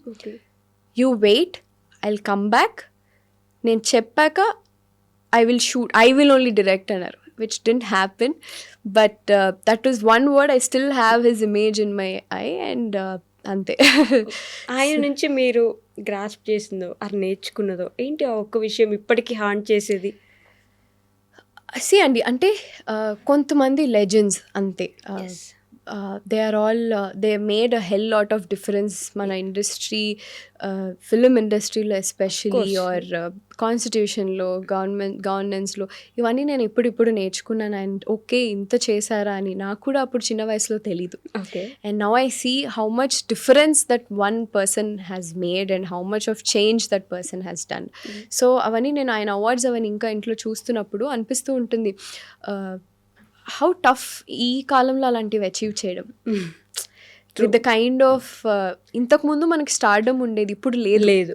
You wait, I will come back, నేను చెప్పాక I will shoot, I will only direct అన్నారు, which didn't happen. But that was one word. I still have his image in my eye and అంతే. ఆయన నుంచి మీరు grasp చేసిందో అది నేర్చుకున్నదో ఏంటి ఆ ఒక్క విషయం ఇప్పటికీ హాంట్ చేసేది? అండి అంటే కొంతమంది లెజెండ్స్ అంతే. They are all they made a hell lot of difference మన ఇండస్ట్రీ, ఫిలిం ఇండస్ట్రీలో ఎస్పెషలీ, ఆర్ కాన్స్టిట్యూషన్లో, గవర్నెన్స్లో. ఇవన్నీ నేను ఇప్పుడు నేర్చుకున్నాను. అండ్ ఓకే ఇంత చేశారా అని నాకు కూడా అప్పుడు చిన్న వయసులో తెలీదు. And now I see how much difference that one person has made and how much of change that person has done. So అవన్నీ నేను ఆయన అవార్డ్స్ అవన్నీ ఇంకా ఇంట్లో చూస్తున్నప్పుడు అనిపిస్తూ ఉంటుంది హౌ టఫ్ ఈ కాలంలో అలాంటివి అచీవ్ చేయడం. విత్ ద కైండ్ ఆఫ్ ఇంతకుముందు మనకి స్టార్డమ్ ఉండేది, ఇప్పుడు లేదు.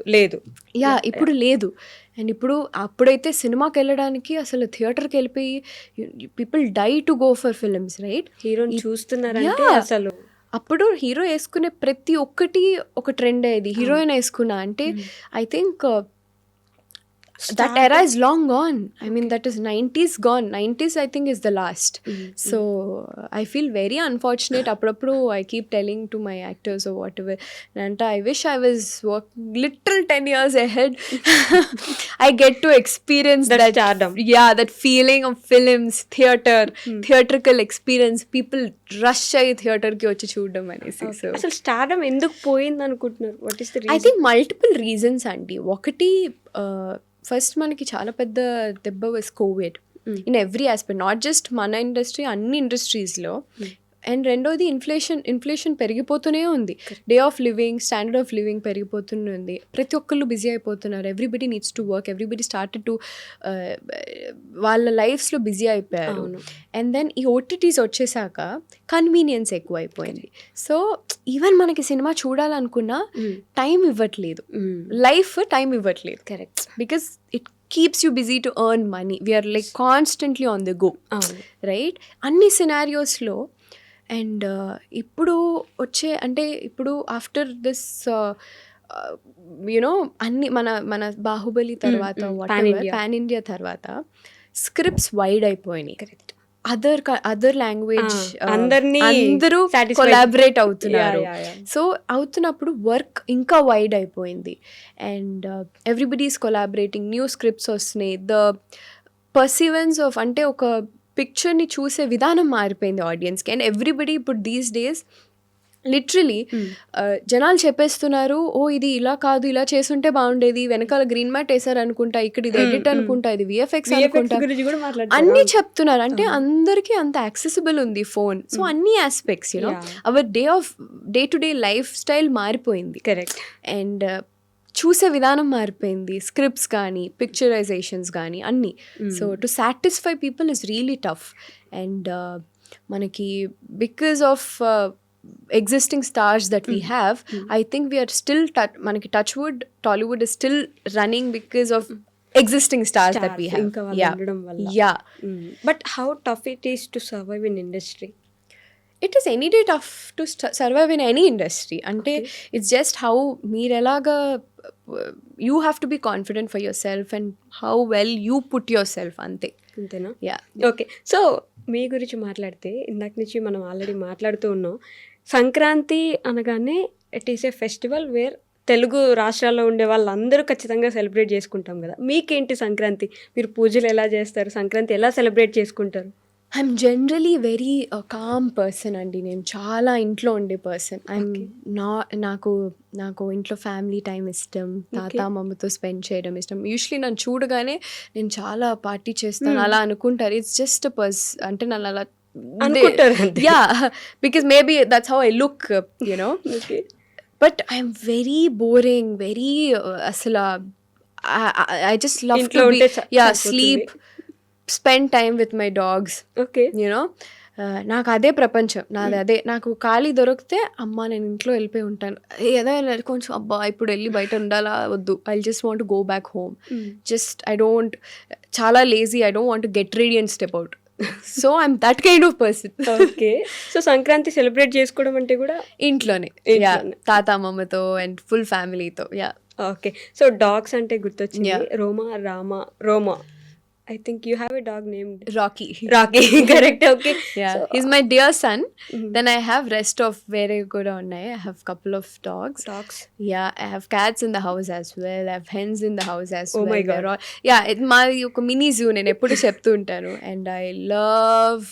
ఇప్పుడు లేదు. అండ్ ఇప్పుడు అప్పుడైతే సినిమాకి వెళ్ళడానికి అసలు థియేటర్కి వెళ్ళిపోయి people die to go for films, right? హీరోని చూస్తున్నారంటే అసలు అప్పుడు హీరో వేసుకునే ప్రతి ఒక్కటి ఒక ట్రెండ్ అయ్యేది. హీరోయిన్ వేసుకున్నా అంటే I think that era is long gone. I mean that is 90s gone. 90s I think is the last. So I feel very unfortunate. Appudu I keep telling to my actors or whatever, and I wish I was little 10 years ahead. I get to experience that stardom. That feeling of films, theatrical experience. People rush ayi theater ki vachi చూడడం అనేసి. So అసలు stardom ఎందుకు పోయింది అనుకుంటున్నారు? What is the reason? I think multiple reasons అండి. ఒకటి first మనకి చాలా పెద్ద దెబ్బ was Covid in every aspect, not just మన ఇండస్ట్రీ, అన్ని ఇండస్ట్రీస్లో. అండ్ రెండోది ఇన్ఫ్లేషన్ పెరిగిపోతూనే ఉంది. Day of living, standard of living పెరిగిపోతూనే ఉంది. ప్రతి ఒక్కళ్ళు బిజీ అయిపోతున్నారు. Everybody needs to work, everybody started to వాళ్ళ లైఫ్స్లో బిజీ అయిపోయారు. అండ్ దెన్ ఈ ఓటీటీస్ వచ్చేసాక కన్వీనియన్స్ ఎక్కువ అయిపోయింది. సో ఈవెన్ మనకి సినిమా చూడాలనుకున్నా టైం ఇవ్వట్లేదు, లైఫ్ టైం ఇవ్వట్లేదు. Correct, because it keeps you busy to earn money. We are like constantly on the go, right? అన్ని సినారియోస్లో. అండ్ ఇప్పుడు వచ్చే అంటే ఇప్పుడు ఆఫ్టర్ దిస్ యునో అన్ని మన బాహుబలి తర్వాత పాన్ ఇండియా తర్వాత స్క్రిప్ట్స్ వైడ్ అయిపోయినాయి. కరెక్ట్. అదర్ లాంగ్వేజ్ అందరూ కొలాబరేట్ అవుతున్నారు. yeah. సో అవుతున్నప్పుడు వర్క్ ఇంకా వైడ్ అయిపోయింది and everybody is collaborating, new scripts వస్తున్నాయి. ద పర్సీవెన్స్ ఆఫ్ అంటే ఒక పిక్చర్ని చూసే విధానం మారిపోయింది ఆడియన్స్కి. అండ్ ఎవ్రీబడి ఇప్పుడు దీస్ డేస్ లిటరలీ జనాలు చెప్పేస్తున్నారు, ఓ ఇది ఇలా కాదు, ఇలా చేసుంటే బాగుండేది, వెనకాల గ్రీన్ మ్యాట్ వేసారు అనుకుంటా, ఇక్కడ ఇది ఎడిట్ అనుకుంటా, ఇది విఎఫ్ఎక్స్ అనుకుంటా, అన్నీ చెప్తున్నారు. అంటే అందరికీ అంత యాక్సెసిబుల్ ఉంది ఫోన్. సో అన్ని aspects you know our day to day lifestyle మారిపోయింది. కరెక్ట్. అండ్ చూసే విధానం మారిపోయింది, స్క్రిప్ట్స్ కానీ పిక్చరైజేషన్స్ కానీ అన్నీ. So to satisfy people is really tough. And మనకి because of existing stars that we have, I think we are still manaki touchwood, Tollywood is still running because of existing stars that we have. Yeah. But how tough it is to survive in industry? It is any day tough to survive in any industry. Ante it's just how meer elaga you have to be confident for yourself and how well you put yourself ante. అంతేనా? Yeah. Okay. So మీ గురించి మాట్లాడితే ఇందాక నుంచి మనం already మాట్లాడుతూ ఉన్నాం. సంక్రాంతి అనగానే it is a festival where Telugu రాష్ట్రాల్లో ఉండే వాళ్ళందరూ ఖచ్చితంగా సెలబ్రేట్ చేసుకుంటాం కదా. మీకేంటి సంక్రాంతి? మీరు పూజలు ఎలా చేస్తారు? సంక్రాంతి ఎలా సెలబ్రేట్ చేసుకుంటారు? I'm generally very calm person అండి. నేను చాలా ఇంట్లో ఉండే పర్సన్. నాకు ఇంట్లో ఫ్యామిలీ టైం ఇష్టం, తాత అమ్మమ్మతో స్పెండ్ చేయడం ఇష్టం. యూజువలీ నన్ను చూడగానే నేను చాలా పార్టీ చేస్తాను అలా అనుకుంటారు. ఇట్స్ జస్ట్ అంటే నన్ను అలా yeah, because maybe that's how I look you know. But I'm very boring, very అసలు I just love to be sleep, spend time with my dogs. Okay, you know నాకు అదే ప్రపంచం, నాది అదే. నాకు ఖాళీ దొరికితే అమ్మ నేను ఇంట్లో వెళ్ళిపోయి ఉంటాను, ఏదైనా కొంచెం అబ్బా ఇప్పుడు వెళ్ళి బయట ఉండాలా వద్దు, I just want go back home. Just I don't, చాలా lazy, I don't want get ready and step out. So I'm that kind of person. Okay. So Sankranti celebrate చేసుకోవడం అంటే కూడా ఇంట్లోనే, తాత అమ్మమ్మతో అండ్ ఫుల్ ఫ్యామిలీతో. యా. ఓకే. సో డాగ్స్ అంటే గుర్తొచ్చింది, రోమా. I think you have a dog named Rocky. Correct. Okay. Yeah. So, he's my dear son. Then I have rest of very good unnai. I have couple of dogs. Yeah, I have cats in the house as well. I have hens in the house as well. Oh my God. My oka mini zoo nenu eppudu cheptu untanu. And I love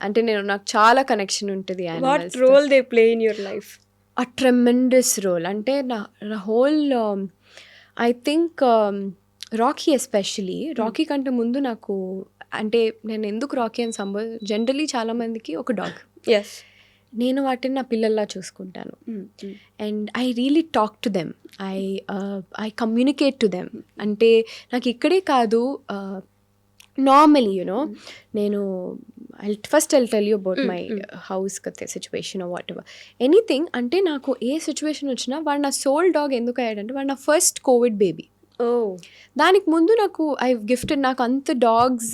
ante nenu నాకు చాలా connection ఉంటుంది animals. What role they play in your life? A tremendous role. అంటే నా whole I think Rocky especially, Rocky కంటే ముందు నాకు అంటే నేను ఎందుకు రాకీ అని జనరలీ చాలా మందికి ఒక డాగ్. ఎస్. నేను వాటిని నా పిల్లల్లా చూసుకుంటాను. And I really talk to them, I communicate to them. అంటే నాకు ఇక్కడే కాదు, నార్మలీ యునో నేను first I'll tell you about my house situation what ever anything. అంటే నాకు ఏ సిచ్యువేషన్ వచ్చినా వాడు నా సోల్ డాగ్ ఎందుకు అయ్యాడంటే వాడు నా ఫస్ట్ కోవిడ్ బేబీ. దానికి ముందు నాకు నాకు అంత డాగ్స్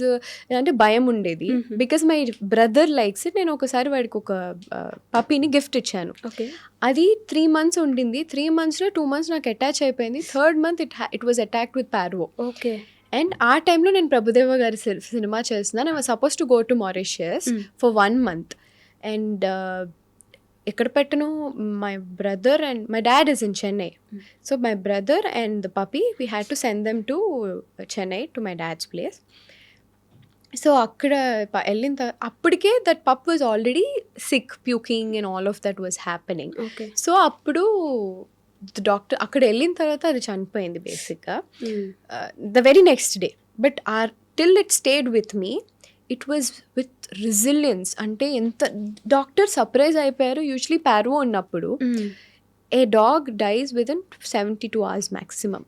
అంటే భయం ఉండేది, because my brother likes it. నేను ఒకసారి వాడికి ఒక పప్పీని గిఫ్ట్ ఇచ్చాను. అది 3 months ఉండింది. 3 monthsలో 2 months నాకు అటాచ్ అయిపోయింది. 3rd month it was attacked with parvo. Okay. And ఆ టైంలో నేను ప్రభుదేవ గారి సినిమా చేస్తున్నాను. I was suppose to go to Mauritius for 1 month. And ఎక్కడ పెట్టను, my brother and my dad is in Chennai. So my brother and the puppy we had to send them to Chennai to my dad's place. So అక్కడ వెళ్ళిన అప్పటికే that pup was already sick, puking and all of that was happening. So అప్పుడు doctor అక్కడ వెళ్ళిన తర్వాత అది చనిపోయింది బేసిక్గా the very next day. But till it stayed with me, it was with resilience. అంటే ఎంత డాక్టర్ సర్ప్రైజ్ అయిపోయారు. యూజువలీ పార్వో ఉన్నప్పుడు a dog dies with in 72 hours maximum.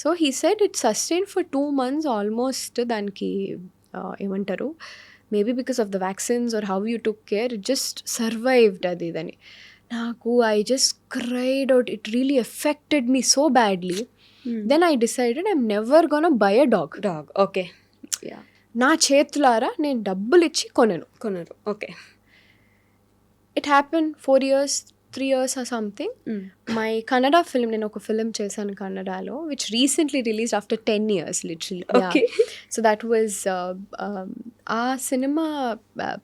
So he said it sustain for 2 months almost. దానికి ఏమంటారు, maybe because of the vaccines or how you took care, it just survived అది ఇదని. నాకు I just cried out, it really affected me so badly. Then I decided I'm never gonna buy a dog. Okay. నా చేతులారా నేను డబ్బులు ఇచ్చి కొనరు. Okay. It happen 4 years 3 years or something. My Kannada film, నేను ఒక ఫిల్మ్ చేశాను కన్నడలో, which recently released after 10 years literally. So that was ఆ సినిమా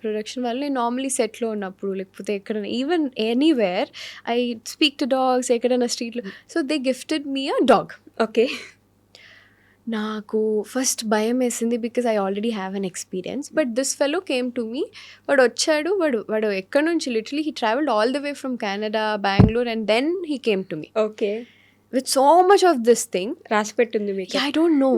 ప్రొడక్షన్ వల్ల నేను నార్మలీ సెట్లో ఉన్నప్పుడు లేకపోతే ఎక్కడైనా even anywhere I speak to dogs ఎక్కడైనా స్ట్రీట్లో. So they gifted me a dog. Okay. నాకు ఫస్ట్ భయం వేసింది because I already have an experience. But this fellow came to me. వాడు వచ్చాడు, వాడు ఎక్కడి నుంచి literally he travelled all the way from Canada, Bengaluru, and then he came to me okay. With so much of this thing. రాసి పెట్టింది మీకు. I don't know.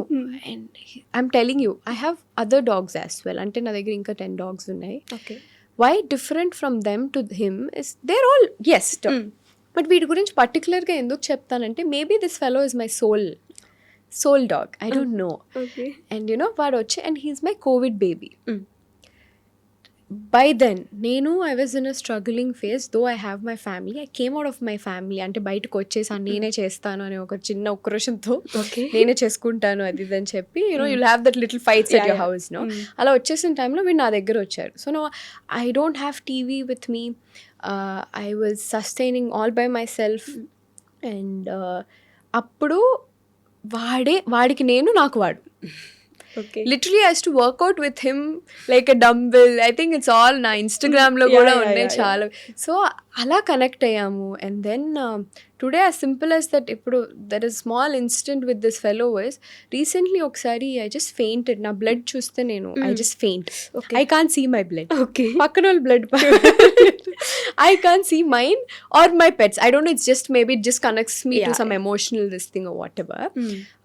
And I'm telling you I have other dogs as well. అంటే నా దగ్గర ఇంకా 10 dogs ఉన్నాయి. Okay. Why different from them to him is there all yes. But వీటి గురించి పర్టికులర్గా ఎందుకు చెప్తానంటే maybe this fellow is my soul dog. I don't know. Okay. And you know vaadu vachi and he's my COVID baby. By then I was in a struggling phase, though I have my family. I came out of my family ante bayitiki vachesanu, nene chestanu ane oka chinna ukroshamtho nene cheskuntanu adi idani cheppi you'll have that little fights at your house no. Ala vachesin time lo veenu na daggara vacharu. So no, I don't have TV with me. I was sustaining all by myself. And appudu వాడికి నేను, నాకు వాడు. Okay. Literally I used to work out with him like a dumbbell. I think it's all na Instagram lo kuda unnayi chaala. So ala connect ayyamu. And then today as simple as that, ippudu there is small incident with this fellow is recently oksari I just fainted. Na blood chuste nenu I just faint. Okay. I can't see my blood. Okay. Pakkana blood I can't see mine or my pets. I don't know, it's just maybe it just connects me to some emotional this thing or whatever.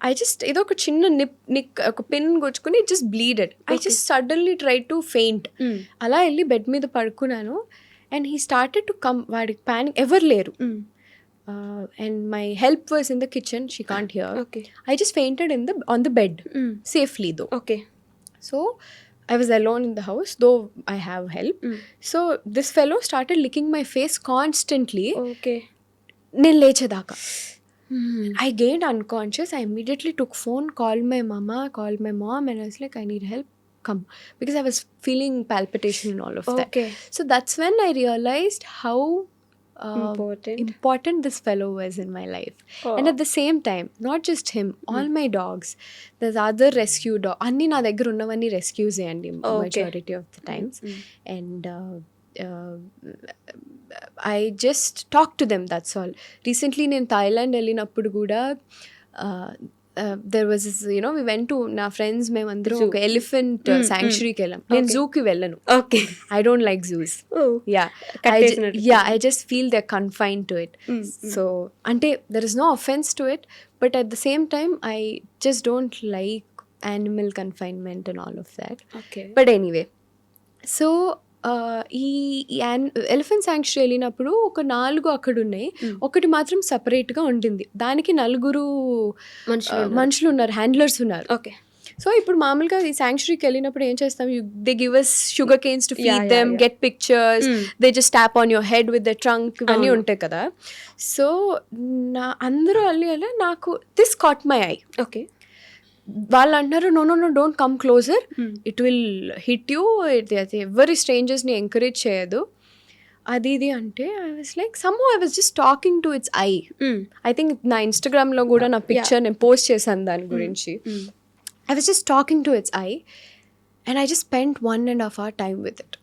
I just ido oka chinna nick oka pin gochukoni it just bleeded. I just suddenly tried to faint. Ala elli bed మీద పడుకున్నాను. And he started to come. వాడికి panic ఎవరు లేరు. And my help was in the kitchen. She can't hear. Okay. I just fainted on the bed. Safely though. Okay. So I was alone in the house, though I have help. So this fellow started licking my face constantly. Okay. నేను లేచేదాకా. I gained unconscious. I immediately took phone, called my mama, called my mom, and I was like, I need help. Come. Because I was feeling palpitation and all of that. Okay. So that's when I realized how important this fellow was in my life. And at the same time, not just him, all my dogs, there's other rescue dog. Anni na daggara unnavanni rescues andi majority of the times. And I just talk to them, that's all. Recently in Thailand ellinappudu kuda there was this, we went to na friends memandram oka elephant sanctuary ki vellam. Nen zoo ki vellanu. Okay. I don't like zoos. Oh. Yeah. I just feel they're confined to it. So ante there is no offense to it, but at the same time I just don't like animal confinement and all of that. Okay. But anyway, so ఈ elephant sanctuary వెళ్ళినప్పుడు ఒక 4 అక్కడ ఉన్నాయి. ఒకటి మాత్రం సపరేట్గా ఉంటుంది. దానికి 4 మనుషులు ఉన్నారు, హ్యాండ్లర్స్ ఉన్నారు. ఓకే. సో ఇప్పుడు మామూలుగా ఈ శాంక్చురీకి వెళ్ళినప్పుడు ఏం చేస్తాం, they give us sugar canes to feed them, get pictures, they just tap on your head with the trunk, ఇవన్నీ ఉంటాయి కదా. సో అందరూ వెళ్ళి నాకు this caught my eye. Okay. వాళ్ళు అంటున్నారు no don't come closer, it will hit you, ఎవరి స్ట్రేంజర్స్ని ఎంకరేజ్ చేయదు అది ఇది అంటే. I was like somehow I was just talking to its eye. I think నా ఇన్స్టాగ్రామ్లో కూడా నా పిక్చర్ నేను పోస్ట్ చేశాను దాని గురించి. I was just talking to its I and I just spent 1.5 hour time with it.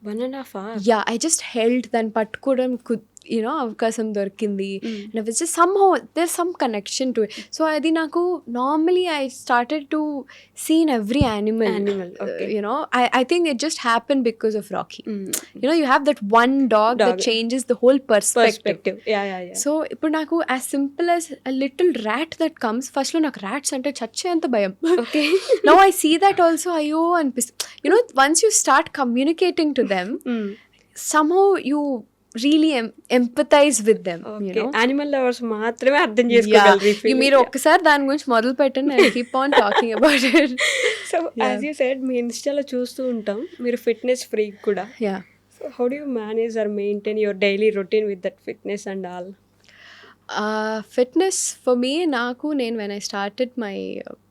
1.5 hour? Yeah, I just held దాన్ని పట్టుకోవడం అవకాశం దొరికింది. And I was just somehow there's some connection to it. So అది నాకు normally I started to see in every animal. Okay. I think it just happened because of Rocky. You have that one dog that changes the whole perspective. Yeah. So ఇప్పుడు నాకు as simple as a little rat that comes, first లో నాకు rats అంటే చచ్చేంత భయం. Okay. Now I see that also అయ్యో అనిపిస్తుంది. Once you start communicating to them, somehow you really empathize with them. Animal lovers మాత్రమే అర్థం చేసుకోగలరు. మీరు ఒక్కసారి దాని గురించి మొదలు పెట్టండి, I keep on talking about it. So as you said, మీ ఇన్స్టాలో చూస్తూ ఉంటాం మీరు ఫిట్నెస్ ఫ్రీక్ కూడా. Yeah. So how do you manage or maintain your daily routine with that fitness and all? Fitness for me, నేను when I started my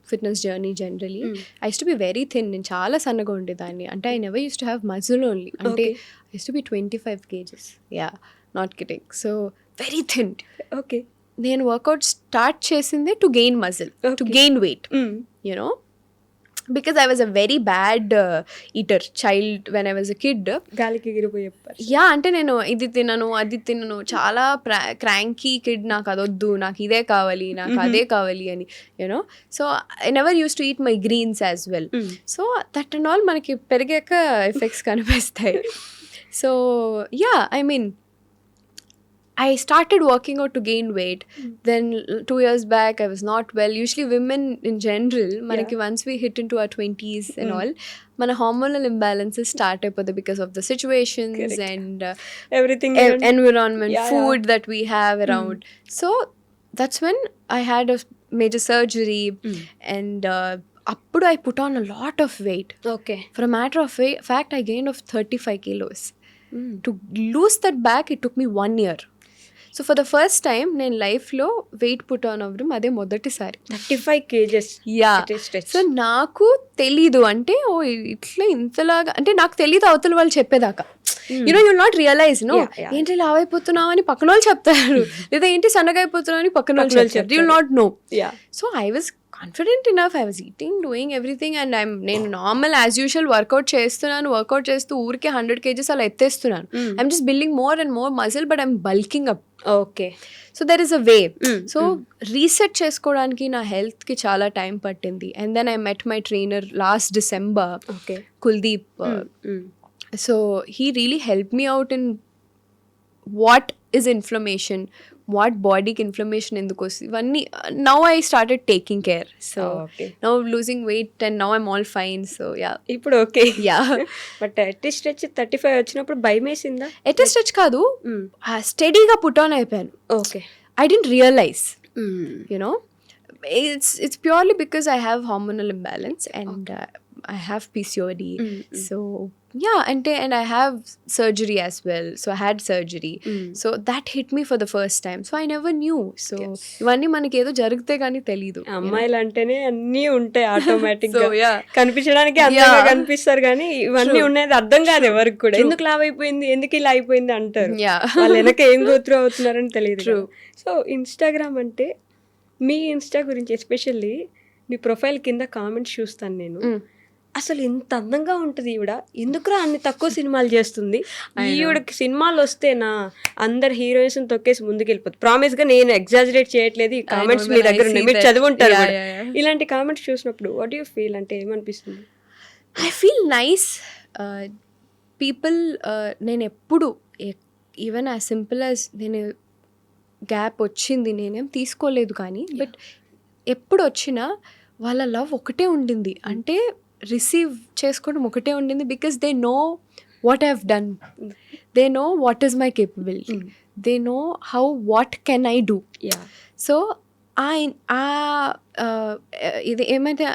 fitness journey generally, I used to be very thin. నేను చాలా సన్నగా ఉండేదాన్ని. అంటే I never used to have muscle only. అంటే I used to be 25 kgs. Yeah, not kidding. So very thin. Okay. నేను workout start చేసిందే to gain muscle, to gain weight. because I was a very bad eater child when I was a kid. గాలికి ఎగిరిపోయే yeah అంటే నేను ఇది తినను అది తినను చాలా క్రాంకీ కిడ్, నాకు అదొద్దు, నాకు ఇదే కావాలి, నాకు అదే కావాలి అని you know. So I never use to eat my greens as well. So that and all మనకి పెరిగాక ఎఫెక్ట్స్ కనిపిస్తాయి. So yeah, I mean I started working out to gain weight. Then 2 years back, I was not well. Usually women in general, manaki once we hit into our 20s and all, mana hormonal imbalances start because of the situations. Correct. And everything environment, food that we have around. So that's when I had a major surgery. And appudu I put on a lot of weight. Okay. For a matter of fact, I gained of 35 kilos. To lose that back, it took me 1 year. So for the first time నేను లైఫ్లో weight put on అవ్వడం అదే మొదటిసారి. 35 kgs. Yeah. So నాకు తెలీదు, అంటే ఓ ఇట్లా ఇంతలాగా, అంటే నాకు తెలీదు అవతల వాళ్ళు చెప్పేదాకా. You know you'll not realise know ఏంటి లావ్ అయిపోతున్నావు అని పక్కన వాళ్ళు చెప్తారు, లేదా ఏంటి సన్నగా అయిపోతున్నావు అని పక్కన వాళ్ళు చెప్తారు. You'll not know. So I was confident enough, I was eating, doing everything, and నేను నార్మల్ యాజ్ యూజువల్ వర్కౌట్ చేస్తూ ఊరికే 100 kgs అలా ఎత్తేస్తున్నాను. I'm just building more and more muscle, but I'm bulking up. Okay. So there is a way. So reset చేసుకోవడానికి నా హెల్త్కి చాలా time పట్టింది. And then I met my trainer last December, Kuldeep. So he really help me out in what is inflammation, what బాడీకి inflammation ఎందుకు వస్తుంది, ఇవన్నీ. Now I started taking care. So now losing weight and now I'm all fine. So yeah, ఇప్పుడు okay. Yeah. But at least వచ్చి 35 వచ్చినప్పుడు భయం వేసిందా? At least వచ్చి కాదు, స్టడీగా పుట్ ఆన్ అయిపోయాను. Okay. I didn't realize, you know, it's purely because I have hormonal imbalance and I have PCOD. So yeah, and I have surgery as well. So I had surgery. So that hit me for the first time. So I never knew. So ఇవన్నీ మనకి ఏదో జరిగితే కానీ తెలీదు. అమ్మాయిలు అంటేనే అన్నీ ఉంటాయి ఆటోమేటిక్ గా, కనిపించడానికి అందంగా కనిపిస్తారు కానీ ఇవన్నీ ఉన్నది అర్థం కాదు ఎవరికి కూడా. ఎందుకు లావ్ అయిపోయింది, ఎందుకు ఇలా అయిపోయింది అంటారు. వాళ్ళు వెనక ఏం గోత్రు అవుతున్నారని తెలియదు. సో ఇన్స్టాగ్రామ్ అంటే, మీ ఇన్స్టా గురించి ఎస్పెషల్లీ మీ ప్రొఫైల్ కింద కామెంట్స్ చూస్తాను నేను. అసలు ఇంత అందంగా ఉంటుంది ఈవిడ, ఎందుకురా అన్ని తక్కువ సినిమాలు చేస్తుంది, ఈవిడకి సినిమాలు వస్తేనా అందరు హీరోయిన్స్ తొక్కేసి ముందుకు వెళ్ళిపోతుంది. ప్రామిస్ గా నేను ఎగ్జాజరేట్ చేయట్లేదు, ఈ కామెంట్స్ మీ దగ్గర ఉన్నాయి, మీరు చదువుంటారు. ఇలాంటి కామెంట్స్ చూసినప్పుడు వాట్ యూ ఫీల్, అంటే ఏమనిపిస్తుంది? I feel nice people. నేను ఎప్పుడు ఈవెన్ యాజ్ సింపుల్ యాజ్ నేను గ్యాప్ వచ్చింది నేనేం తీసుకోలేదు, కానీ బట్ ఎప్పుడు వచ్చినా వాళ్ళ లవ్ ఒకటే ఉండింది, అంటే రిసీవ్ చేసుకోవడం ఒకటే ఉండింది. Because they know what I have done, they know what is my capability, they know how what can I do. So ఇది ఏమైతే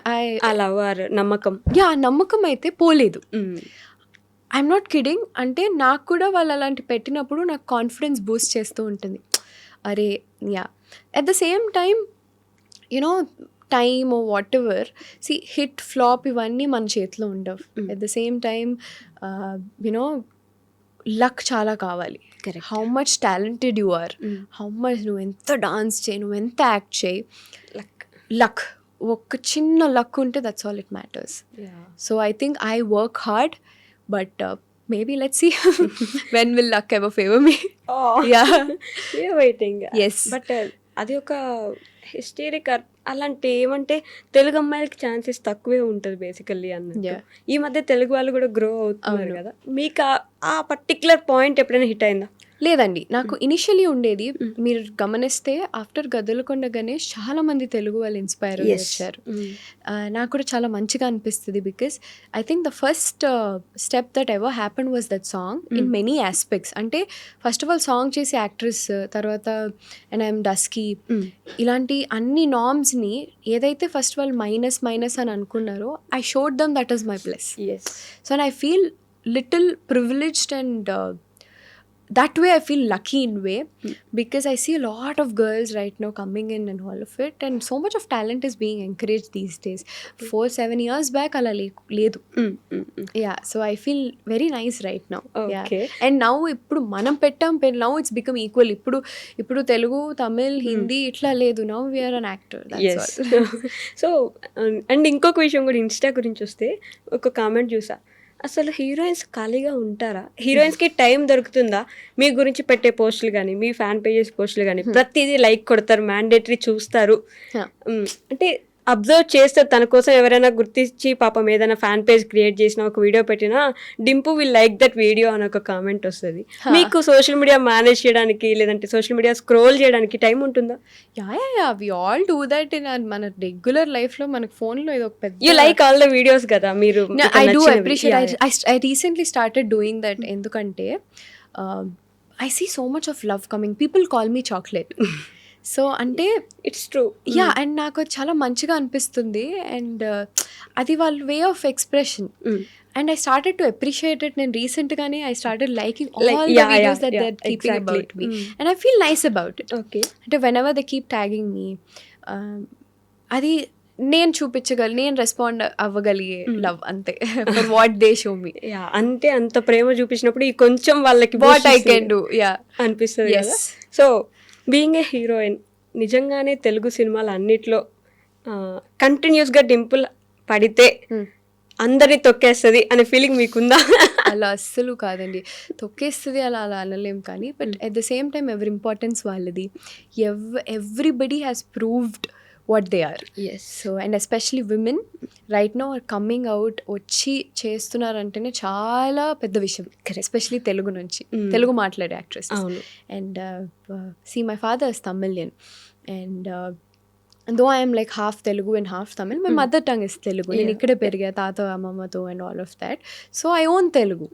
నమ్మకం, నమ్మకం అయితే పోలేదు. I'm not kidding. అంటే నాకు కూడా వాళ్ళు అలాంటి పెట్టినప్పుడు నాకు కాన్ఫిడెన్స్ బూస్ట్ చేస్తూ ఉంటుంది. అరే yeah, at the same time you know time oh whatever, see hit flop ఇవన్నీ మన చేతిలో ఉండవు. At the same time you know luck చాలా కావాలి. How much talented you are, how much నువ్వు ఎంత డాన్స్ చేయి, నువ్వు ఎంత యాక్ట్ చేయి, లక్ ఒక చిన్న లక్ ఉంటే that's all it matters. So I think I work hard, but maybe let's see when will luck ever favor me. Yeah, we're waiting. Yes, but అది ఒక హిస్టరిక్. అలాంటి ఏమంటే తెలుగు అమ్మాయిలకి ఛాన్సెస్ తక్కువే ఉంటుంది బేసికల్లీ అన్నట్టు. ఈ మధ్య తెలుగు వాళ్ళు కూడా గ్రో అవుతున్నారు కదా, మీకు ఆ పర్టికులర్ పాయింట్ ఎప్పుడైనా హిట్ అయిందా? లేదండి, నాకు ఇనిషియలీ ఉండేది. మీరు గమనిస్తే ఆఫ్టర్ గదలకొండ గణేష్ చాలా మంది తెలుగు వాళ్ళు ఇన్స్పైర్ వచ్చారు. నాకు కూడా చాలా మంచిగా అనిపిస్తుంది. Because I think the first step that ever happened was that song in many aspects. అంటే ఫస్ట్ ఆఫ్ ఆల్ సాంగ్ చేసే యాక్ట్రెస్, తర్వాత అండ్ ఐఎమ్ డస్కీ, ఇలాంటి అన్ని నార్మ్స్ని ఏదైతే ఫస్ట్ వాళ్ళు మైనస్ అని అనుకున్నారో, I showed them that is my plus. So and I feel little privileged and that way I feel lucky in way, because I see a lot of girls right now coming in and all of it, and so much of talent is being encouraged these days. 4-7 years back ala ledu. Yeah, so I feel very nice right now. Yeah, Okay. and now ఇప్పుడు మనం పెట్టాం now it's become equal. ఇప్పుడు తెలుగు తమిళ్ హిందీ ఇట్లా లేదు, now we are an actor, that's yes. all. So and ఇంకొక విషయం కూడా Insta గురించి వస్తే ఒక కామెంట్ చూసా, అసలు హీరోయిన్స్ ఖాళీగా ఉంటారా, హీరోయిన్స్కి టైం దొరుకుతుందా, మీ గురించి పెట్టే పోస్టులు కానీ మీ ఫ్యాన్ పేజెస్ పోస్టులు కానీ ప్రతిదీ లైక్ కొడతారు, మ్యాండేటరీ చూస్తారు. అంటే అబ్జర్వ్ చేస్తారు, తన కోసం ఎవరైనా గుర్తించి పాపం ఏదైనా ఫ్యాన్ పేజ్ క్రియేట్ చేసిన ఒక వీడియో పెట్టినా Dimpu will like that video అని ఒక కామెంట్ వస్తుంది. మీకు సోషల్ మీడియా మేనేజ్ చేయడానికి లేదంటే సోషల్ మీడియా స్క్రోల్ చేయడానికి టైం ఉంటుందా? Yeah we all do that in మన రెగ్యులర్ లైఫ్ లో. మనకు ఫోన్ లో ఇది ఒక పెద్ద, you like all the videos కదా మీరు. I do appreciate. I recently started doing that ఎందుకంటే I see so much of love coming. People call me chocolate. So అంటే ఇట్స్ ట్రూ. యా, అండ్ నాకు చాలా మంచిగా అనిపిస్తుంది, అండ్ అది వాళ్ళ way of expression, and I started to appreciate it. నేను రీసెంట్గానే I started liking all the videos that they are keeping about me, and I feel nice about it. Okay, అంటే whenever they keep tagging me, అది నేను చూపించగలి, నేను respond అవ్వగలిగే love అంతే, for what they show me. అంతే, అంత ప్రేమ చూపించినప్పుడు ఈ కొంచెం వాళ్ళకి వాట్ ఐ కెన్ డూ అనిపిస్తుంది కదా. సో బీయింగ్ ఏ హీరోయిన్, నిజంగానే తెలుగు సినిమాలు అన్నిట్లో కంటిన్యూస్గా డింపుల్ పడితే అందరినీ తొక్కేస్తుంది అనే ఫీలింగ్ మీకుందా? అలా అస్సలు కాదండి, తొక్కేస్తుంది అలా అనలేం, కానీ but at the same time ఎవరి ఇంపార్టెన్స్ వాళ్ళది. Everybody has proved what they are. Yes. So, and especially women right now are coming out, వచ్చి చేస్తున్నారంటేనే చాలా పెద్ద విషయం, ఎస్పెషలీ తెలుగు నుంచి, తెలుగు మాట్లాడే actress. And see, my father is Tamilian, and though I am like half Telugu and half Tamil, my mother tongue is Telugu. నేను ఇక్కడే పెరిగా తాత అమ్మమ్మతో and all of that, so I own Telugu,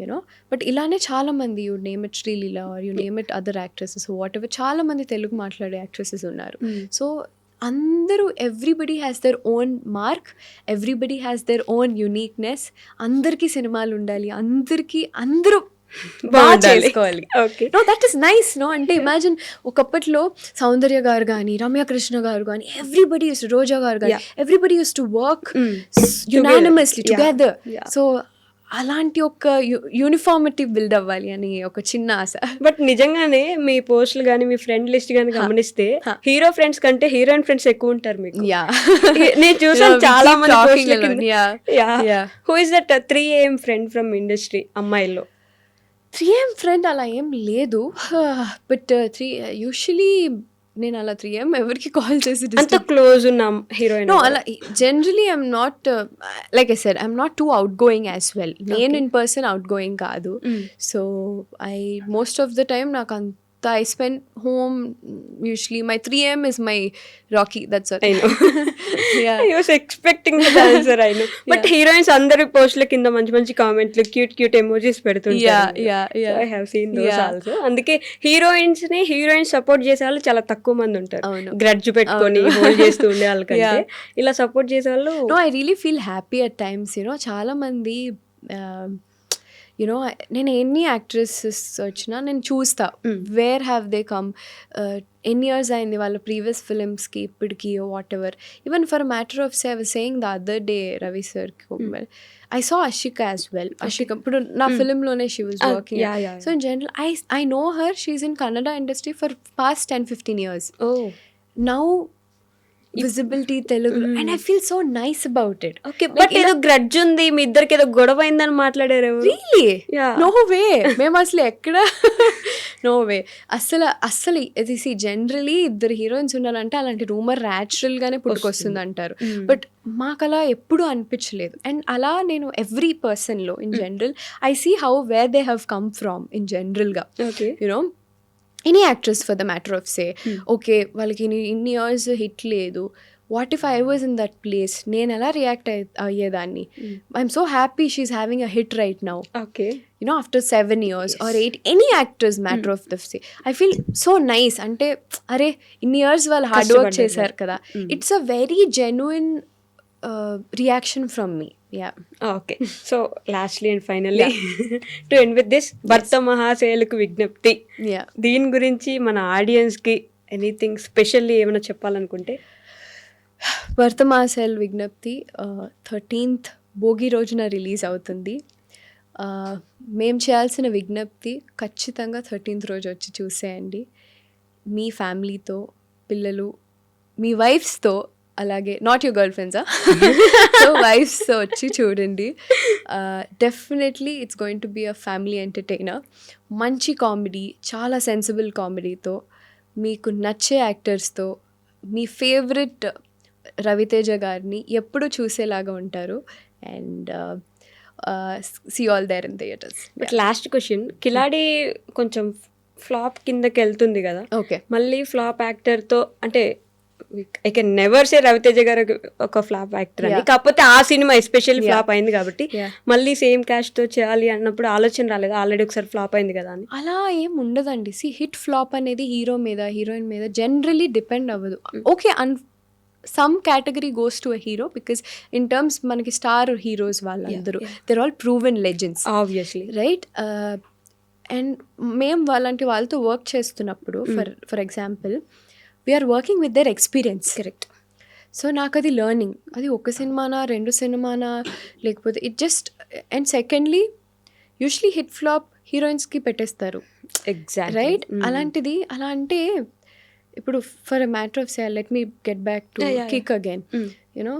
you know. But ఇలానే చాలా మంది, you name it Srilila or you name it other actresses or whatever, చాలా మంది తెలుగు మాట్లాడే actresses ఉన్నారు. సో అందరూ, everybody has their own mark, everybody has their own uniqueness. అందరికీ సినిమాలు ఉండాలి, అందరూ బాగా చేసుకోవాలి. No, that is nice. No అంటే ఇమాజిన్, ఒకప్పట్లో సౌందర్య గారు కానీ, రమ్యకృష్ణ గారు కానీ, ఎవ్రీబడి యూస్ టు, రోజా గారు కానీ, everybody use to work unanimously together. So అలాంటి ఒక యూనిఫార్మిటీ బిల్డ్ అవ్వాలి అని ఒక చిన్న ఆశ. బట్ నిజంగానే మీ పోస్టులు కానీ మీ ఫ్రెండ్ లిస్ట్ కానీ గమనిస్తే హీరో ఫ్రెండ్స్ కంటే హీరోయిన్ ఫ్రెండ్స్ ఎక్కువ ఉంటారు మీకు. నేను చూసాను చాలా మంది. Who is that 3AM friend from industry అమ్మాయిల్లో? 3AM ఫ్రెండ్ అలా ఏం లేదు, బట్ యూజువలీ నేను అలా 3AM ఎవరికి కాల్ చేసి అంత క్లోజ్ ఉన్న హీరోయిన్ అలా generally I'm not, like I said, I'm not two out going as well. నేను ఇన్ పర్సన్ అవుట్ గోయింగ్ కాదు. So I most of the time నాకు అంత I spend home usually. My 3AM is my Rocky, that's all. I know. Yeah, I was expecting the answer, I know. But heroines అందరి పోస్టుల కింద మంచి కామెంట్లు, cute emojis పెడుతుంటారు. So I have seen those also. అందుకే heroines support చేసే వాళ్ళు చాలా తక్కువ మంది ఉంటారు. గ్రడ్జ్ పెట్టుకొని హోల్డ్ చేస్తూ ఉండే వాళ్ళకంటే ఇలా సపోర్ట్ చేసే వాళ్ళు. No, I really feel happy at times, you know. చాలా మంది నేను ఎన్ని యాక్ట్రెసెస్ వచ్చినా నేను చూస్తా, వేర్ హ్యావ్ దే కమ్, ఎన్ని ఇయర్స్ అయింది వాళ్ళ ప్రీవియస్ ఫిలిమ్స్కి ఇప్పటికి, whatever. Even for matter of say, I was saying the other day Ravi సార్కి, I saw Ashika as well. Ashika ఇప్పుడు నా ఫిలింలోనే she was working. So in general I know her, she is in Kannada industry for past 10-15 years. Now visibility Telugu, and I feel so nice about it. Okay, but ఏదో grudge ఉంది, మీ ఇద్దరికి ఏదో గొడవ అయిందని మాట్లాడారు. రియలీ? నో వే, మేము అసలు ఎక్కడ, నో వే అస్సలు ఇది. సి, జనరలీ ఇద్దరు హీరోయిన్స్ ఉండాలంటే అలాంటి రూమర్ న్యాచురల్గానే పుట్టుకొస్తుంది అంటారు, బట్ మాకు అలా ఎప్పుడు అనిపించలేదు. అండ్ అలా నేను ఎవ్రీ పర్సన్లో in general I see how where they have come from in జనరల్గా, you know. Any actress for the matter of say, okay వాళ్ళకి ఇన్ని ఇయర్స్ హిట్ లేదు, what if I was in that place, నేను ఎలా react అయ్యేదాన్ని? I'm so happy she's having a hit right now, you know, after 7 years or 8, any actors matter of the say. I feel so nice. అంటే అరే, ఇన్ని years వాళ్ళు hard work చేశారు కదా. It's a very genuine reaction from me. Yeah. Okay. So lastly and finally to end with this, భర్త మహాశయులకు విజ్ఞప్తి, Yeah. దీని గురించి మన ఆడియన్స్కి ఎనీథింగ్ స్పెషల్లీ ఏమైనా చెప్పాలనుకుంటే? భర్త మహాశయుల విజ్ఞప్తి 13th భోగి రోజున రిలీజ్ అవుతుంది. మేము చేయాల్సిన విజ్ఞప్తి ఖచ్చితంగా 13th రోజు వచ్చి చూసేయండి. మీ ఫ్యామిలీతో, పిల్లలు, మీ వైఫ్స్తో, అలాగే నాట్ యువర్ గర్ల్ ఫ్రెండ్సా, సో వైఫ్స్తో వచ్చి చూడండి. Definitely it's going to be a family entertainer. మంచి కామెడీ, చాలా సెన్సిబుల్ కామెడీతో, మీకు నచ్చే యాక్టర్స్తో, మీ ఫేవరెట్ రవితేజ గారిని ఎప్పుడూ చూసేలాగా ఉంటారు. And see all there in theatres. But last question, Khiladi కొంచెం ఫ్లాప్ కిందకి వెళ్తుంది కదా, ఓకే. మళ్ళీ ఫ్లాప్ యాక్టర్తో, అంటే I can never say Raviteja గారు ఒక ఫ్లాప్ యాక్టర్ అని, కాకపోతే ఆ సినిమా ఎస్పెషల్లీ ఫ్లాప్ అయింది కాబట్టి మళ్ళీ సేమ్ క్యాస్ట్తో చేయాలి అన్నప్పుడు ఆలోచన రాలేదు, ఆల్రెడీ ఒకసారి ఫ్లాప్ అయింది కదా అని? అలా ఏం ఉండదండి. హిట్ ఫ్లాప్ అనేది హీరో మీద, హీరోయిన్ మీద జనరలీ డిపెండ్ అవ్వదు. Okay, some category goes to a hero, because in terms మనకి స్టార్ హీరోస్ వాళ్ళందరూ there all proven legends, obviously, right? And మేము వాళ్ళతో వర్క్ చేస్తున్నప్పుడు, for example, we're working with their experience. Correct. So నాకు అది learning. అది ఒక సినిమానా, 2 సినిమానా, లేకపోతే it just. And secondly, usually hit flop హీరోయిన్స్కి పెట్టేస్తారు, ఎగ్జాక్ట్, రైట్? అలాంటిది అలా అంటే, ఇప్పుడు for a matter of say, let me get back to Kick again. You know,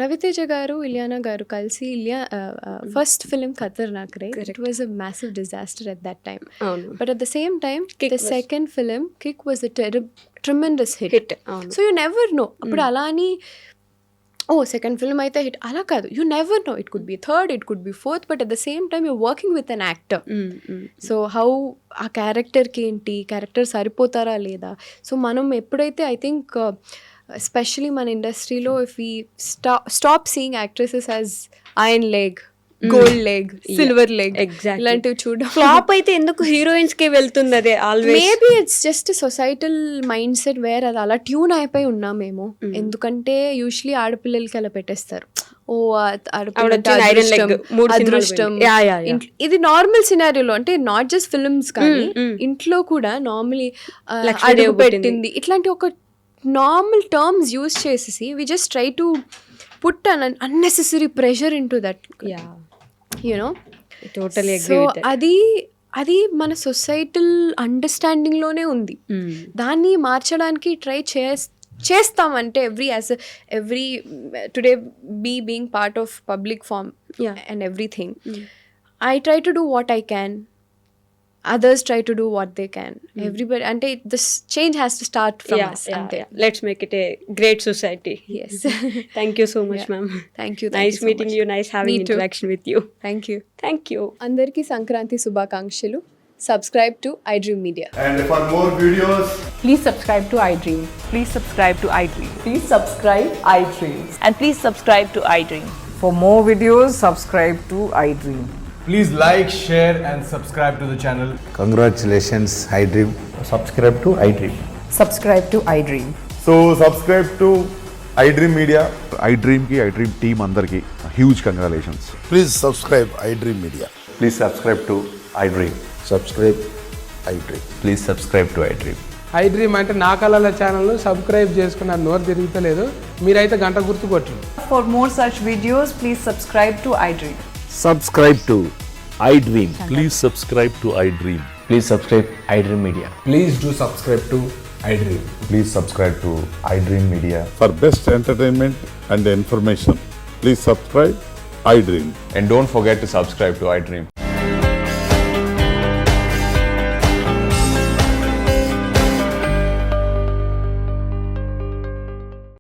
Raviteja గారు, ఇలియానా గారు కలిసి first film Khatarnak, right? It was a massive disaster at that time. But at the same time the second film Kick was a tremendous hit. So you never know. అప్పుడు అలా అని second film అయితే hit అలా కాదు. You never know, it could be third, it could be fourth, but at the same time you working with an actor. So how ఆ క్యారెక్టర్కి ఏంటి, character సరిపోతారా లేదా. సో మనం ఎప్పుడైతే, ఐ థింక్ ఎస్పెషలీ మన ఇండస్ట్రీలో, if we stop seeing actresses as iron leg, gold leg, silver leg, ఇలాంటివి చూడడం. ఫ్లాప్ అయితే ఎందుకు హీరోయిన్స్ కి వెళ్తుంది అదే always? Maybe it's just societal mind set where అది అలా ట్యూన్ అయిపోయి ఉన్నామేమో. ఎందుకంటే యూజువలీ ఆడపిల్లలకి అలా పెట్టేస్తారు, అదృష్టం. ఇది నార్మల్ సినారియోలో, అంటే నాట్ జస్ట్ ఫిల్మ్స్ కానీ ఇంట్లో కూడా నార్మలీ అడుగు పెట్టింది, ఇట్లాంటి ఒక నార్మల్ టర్మ్స్ యూజ్ చేసేసి we just try to put un unnecessary pressure into that, you know. Totally so అది మన సొసైటల్ అండర్స్టాండింగ్లోనే ఉంది. దాన్ని మార్చడానికి ట్రై చేస్తామంటే every today being part of public form and everything, I try to do what I can, others try to do what they can. Everybody, ante this change has to start from us. Let's make it a great society. Yes. Thank you so much, ma'am. Thank you. Nice meeting you, nice having interaction with you. Thank you. Andarki Sankranti Subhakankshalu. Subscribe to iDream Media. And for more videos, please subscribe to iDream. Please subscribe to iDream. Please subscribe iDream. And please subscribe to iDream. For more videos, subscribe to iDream. please like, share and subscribe to the channel. Congratulations, iDream. Subscribe to iDream. Subscribe to iDream. So subscribe to iDream Media. iDream ki iDream team andarki huge congratulations. Please subscribe iDream Media. Please subscribe to iDream. Subscribe iDream. Please subscribe to iDream. iDream అంటే నా కళల ఛానల్ను subscribe చేసుకున్న నోరు తిరుగుతలేదు, మీరైతే గంట గుర్తు కొట్టండి. For more such videos, please subscribe to iDream. Subscribe to iDream. Please subscribe to iDream. Please subscribe iDream Media. Please do subscribe to iDream. Please subscribe to iDream Media. For best entertainment and information, please subscribe iDream. And don't forget to subscribe to iDream.